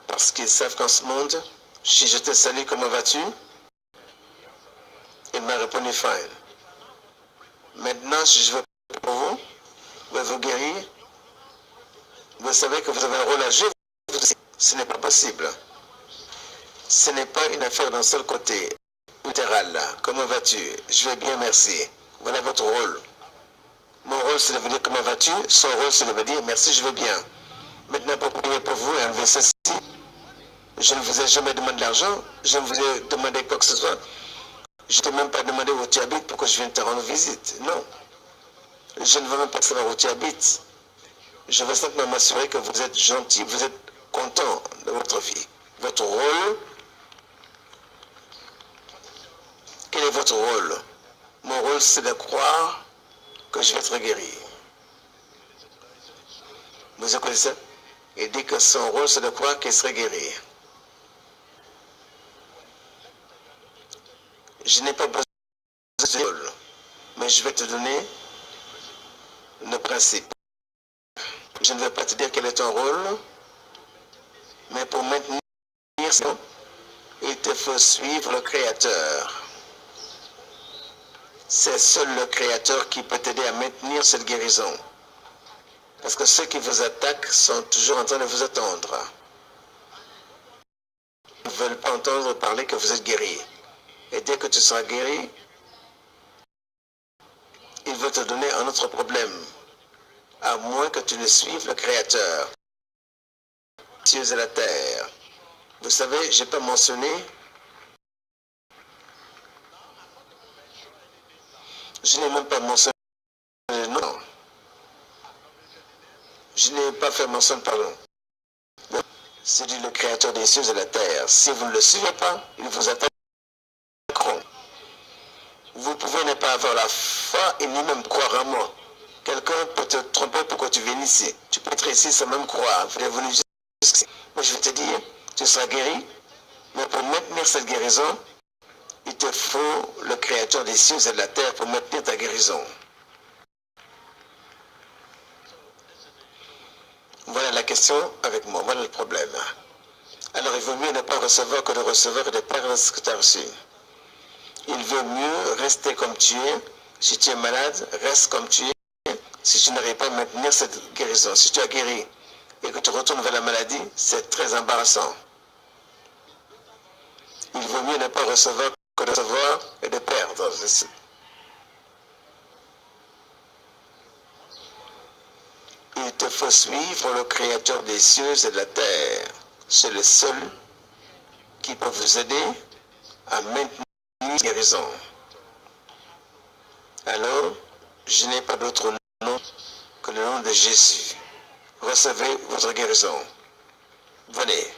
parce qu'ils savent qu'en ce monde, si je te salue, comment vas-tu? Il m'a répondu fine. Maintenant, si je veux pour vous, vous guérir, vous savez que vous avez un rôle à jouer, ce n'est pas possible. Ce n'est pas une affaire d'un seul côté, littéral. Comment vas-tu? Je vais bien, merci. Voilà votre rôle. Mon rôle, c'est de vous dire comment vas-tu. Son rôle, c'est de vous dire merci, je vais bien. Maintenant, pour prier pour vous et enlever ceci, je ne vous ai jamais demandé d'argent. Je ne vous ai demandé quoi que ce soit. Je ne t'ai même pas demandé où tu habites pour que je vienne te rendre visite. Non. Je ne veux même pas savoir où tu habites. Je veux simplement m'assurer que vous êtes gentil, vous êtes content de votre vie. Votre rôle, quel est votre rôle? Mon rôle, c'est de croire que je vais être guéri. Vous écoutez ça? Il dit que son rôle, c'est de croire qu'il serait guéri. Je n'ai pas besoin de rôle, mais je vais te donner le principe. Je ne vais pas te dire quel est ton rôle, mais pour maintenir ça, il te faut suivre le Créateur. C'est seul le Créateur qui peut t'aider à maintenir cette guérison. Parce que ceux qui vous attaquent sont toujours en train de vous attendre. Ils ne veulent pas entendre parler que vous êtes guéri. Et dès que tu seras guéri, il veut te donner un autre problème. À moins que tu ne suives le Créateur. Les cieux et la terre. Vous savez, je n'ai pas mentionné. Je n'ai même pas mentionné le nom. Je n'ai pas fait mention, pardon. C'est dit le Créateur des cieux et de la terre. Si vous ne le suivez pas, ils vous attaqueront. Vous pouvez ne pas avoir la foi et ni même croire en moi. Quelqu'un peut te tromper pour que tu viennes ici. Tu peux être ici sans même croire. Vous êtes venu jusqu'ici. Moi, je vais te dire, tu seras guéri. Mais pour maintenir cette guérison, il te faut le Créateur des cieux et de la terre pour maintenir ta guérison. Voilà la question avec moi, voilà le problème. Alors il vaut mieux ne pas recevoir que de recevoir et de perdre ce que tu as reçu. Il vaut mieux rester comme tu es. Si tu es malade, reste comme tu es. Si tu n'arrives pas à maintenir cette guérison, si tu as guéri et que tu retournes vers la maladie, c'est très embarrassant. Il vaut mieux ne pas recevoir que de recevoir et de perdre. Il Il te faut suivre le Créateur des cieux et de la terre. C'est le seul qui peut vous aider à maintenir la guérison. Alors, je n'ai pas d'autre nom que le nom de Jésus. Recevez votre guérison. Venez.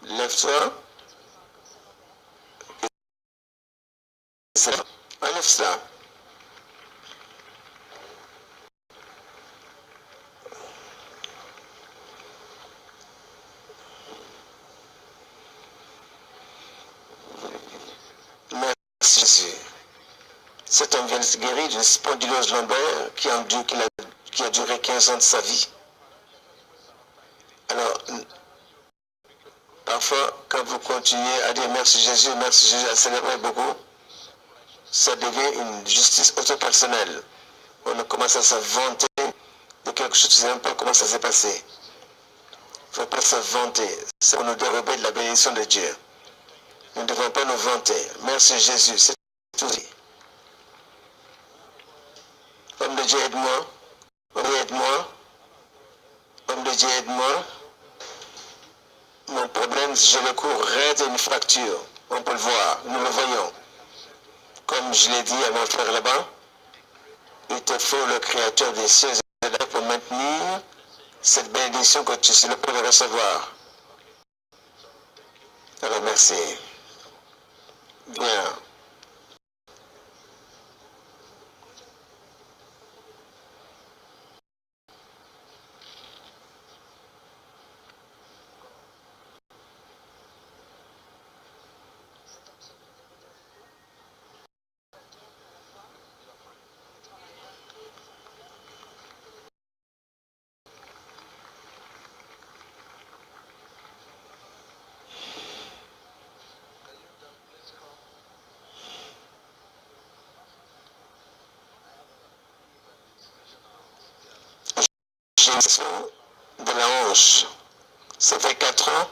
Lève-toi. Enlève cela. Merci Jésus. Cet homme vient de se guérir d'une spondylose lombaire qui a duré 15 ans de sa vie. Alors, parfois, quand vous continuez à dire merci Jésus, à célébrer beaucoup, ça devient une justice autopersonnelle. On commence à se vanter de quelque chose, je ne sais même pas comment ça s'est passé. Il ne faut pas se vanter, c'est pour nous dérober de la bénédiction de Dieu. Nous ne devons pas nous vanter. Merci Jésus, c'est tout dit. Homme de Dieu, aide-moi. Homme de Dieu, aide-moi. Homme de Dieu, aide-moi. Mon problème, j'ai le cou raide et une fracture. On peut le voir, nous le voyons. Comme je l'ai dit à mon frère là-bas, il te faut le Créateur des cieux et de la terre pour maintenir cette bénédiction que tu es le point de recevoir. Alors merci. Bien. J'ai de la hanche. Ça fait 4 ans.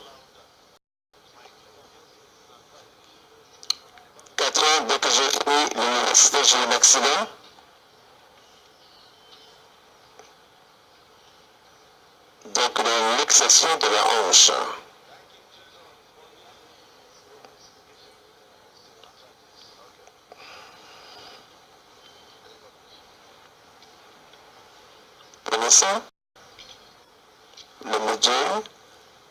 4 ans, dès que j'ai fini l'université, j'ai eu un accident. Donc, une luxation de la hanche. Prenez ça. Le mot Dieu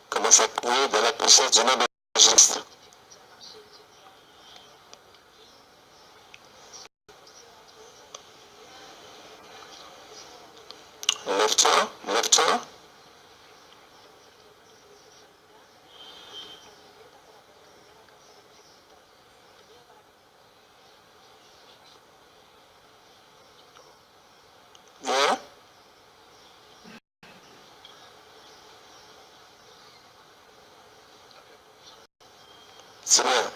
commence à prier dans la puissance du nom de Jésus. Lève-toi, lève-toi. Viens. C'est bien.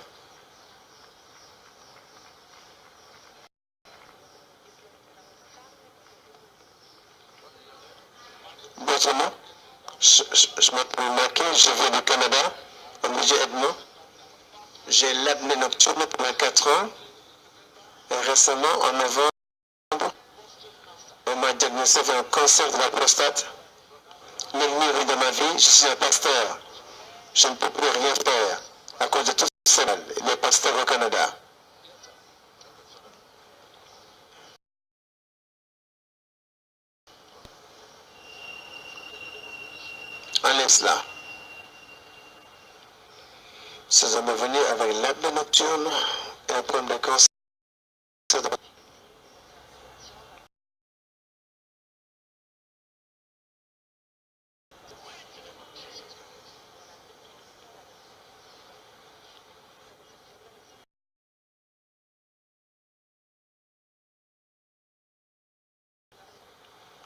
D'autres mots? Je m'appelle Maquet, je viens du Canada. On me dit aide-moi. J'ai l'apnée nocturne pendant 4 ans. Et récemment, en novembre, on m'a diagnostiqué un cancer de la prostate. L'ennemi est de ma vie, je suis un pasteur. Je ne peux plus rien faire à cause de tout ce mal. Les pasteurs au Canada. Enlève cela. Ces hommes sont venus avec l'apnée nocturne et un problème de cancer.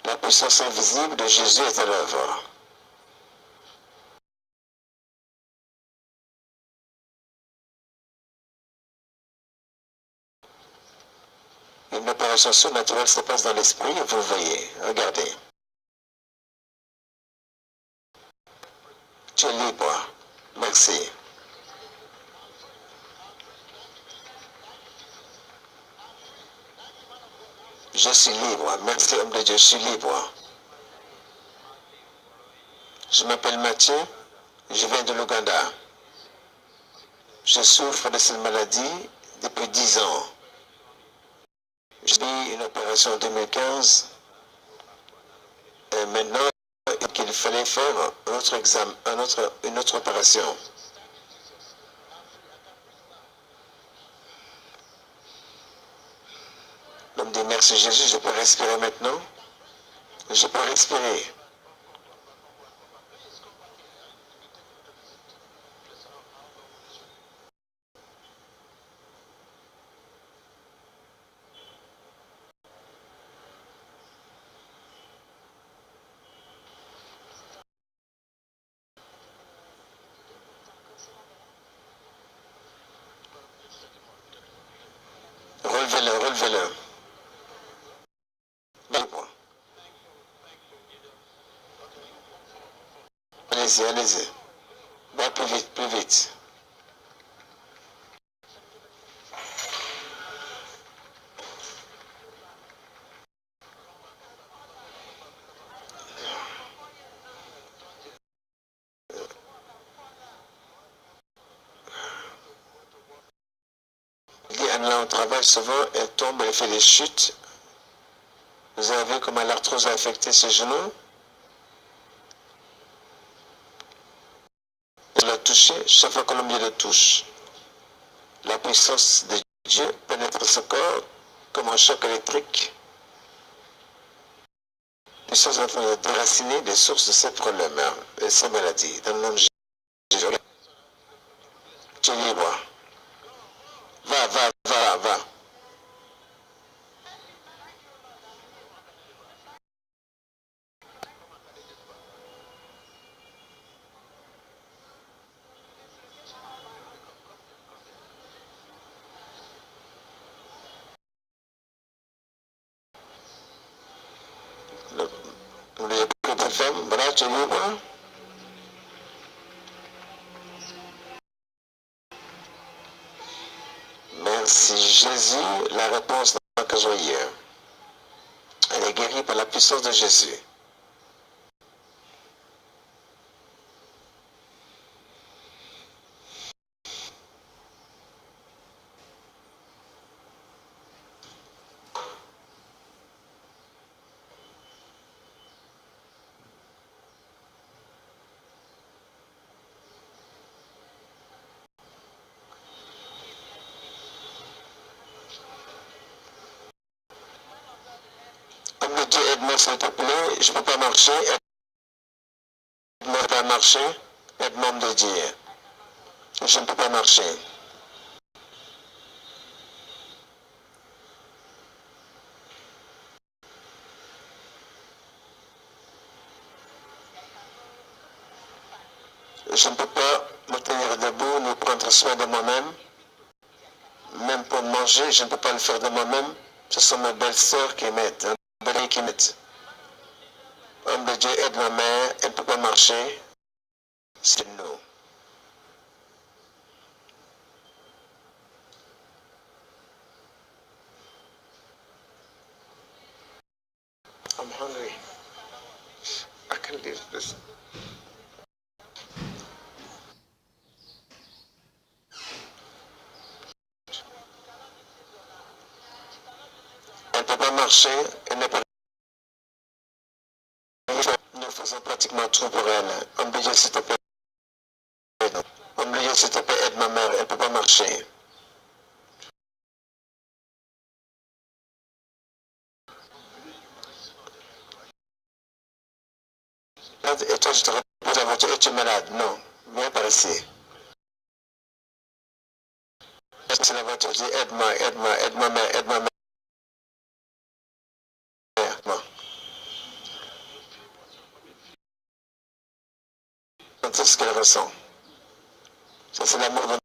La puissance invisible de Jésus est à l'œuvre. Une opération surnaturelle se passe dans l'esprit et vous voyez. Regardez. Tu es libre. Merci. Je suis libre. Merci, homme de Dieu, je suis libre. Je m'appelle Mathieu. Je viens de l'Ouganda. Je souffre de cette maladie depuis 10 ans. J'ai eu une opération en 2015. Et maintenant, qu'il fallait faire un autre examen, une autre opération. L'homme dit merci Jésus, je peux respirer maintenant. Je peux respirer. Relevez-le, relevez-le. Allez-y, allez-y. Va plus vite, plus vite. Là, on travaille souvent, elle tombe, elle fait des chutes. Vous avez vu comment l'arthrose a affecté ses genoux. Elle l'a touché, chaque fois que l'homme le touche. La puissance de Dieu pénètre ce corps comme un choc électrique. Nous sommes en train de déraciner les sources de ces problèmes et ces maladies. Dans le nom de Jésus, tu es libre. Va, va, va, va. N'oubliez pas que ta femme, voilà, tu es libre. Merci Jésus, la réponse n'a pas joyeux. Elle est guérie par la puissance de Jésus. Homme de Dieu, aide-moi s'il te plaît, je ne peux pas marcher. Aide-moi à marcher. Aide-moi, homme de Dieu. Je ne peux pas marcher. Je ne peux pas me tenir debout ni prendre soin de moi-même. Même pour manger, je ne peux pas le faire de moi-même. Ce sont mes belles-sœurs qui m'aident, mes belles qui m'aident. Homme de Dieu, aide ma mère, elle ne peut pas marcher. C'est nous. I'm hungry. I can't leave this. Elle ne peut pas marcher, elle n'est pas. Nous faisons pratiquement tout pour elle. Homme de Dieu, s'il te plaît. Homme de Dieu, s'il te plaît, aide ma mère, elle ne peut pas marcher. Et toi, je te repose la voiture et tu es malade. Non, viens par ici. C'est la voiture, je dis aide-moi, aide-moi, aide ma mère, aide ma mère. Non. C'est ce qu'elle ressent. Ça, c'est l'amour de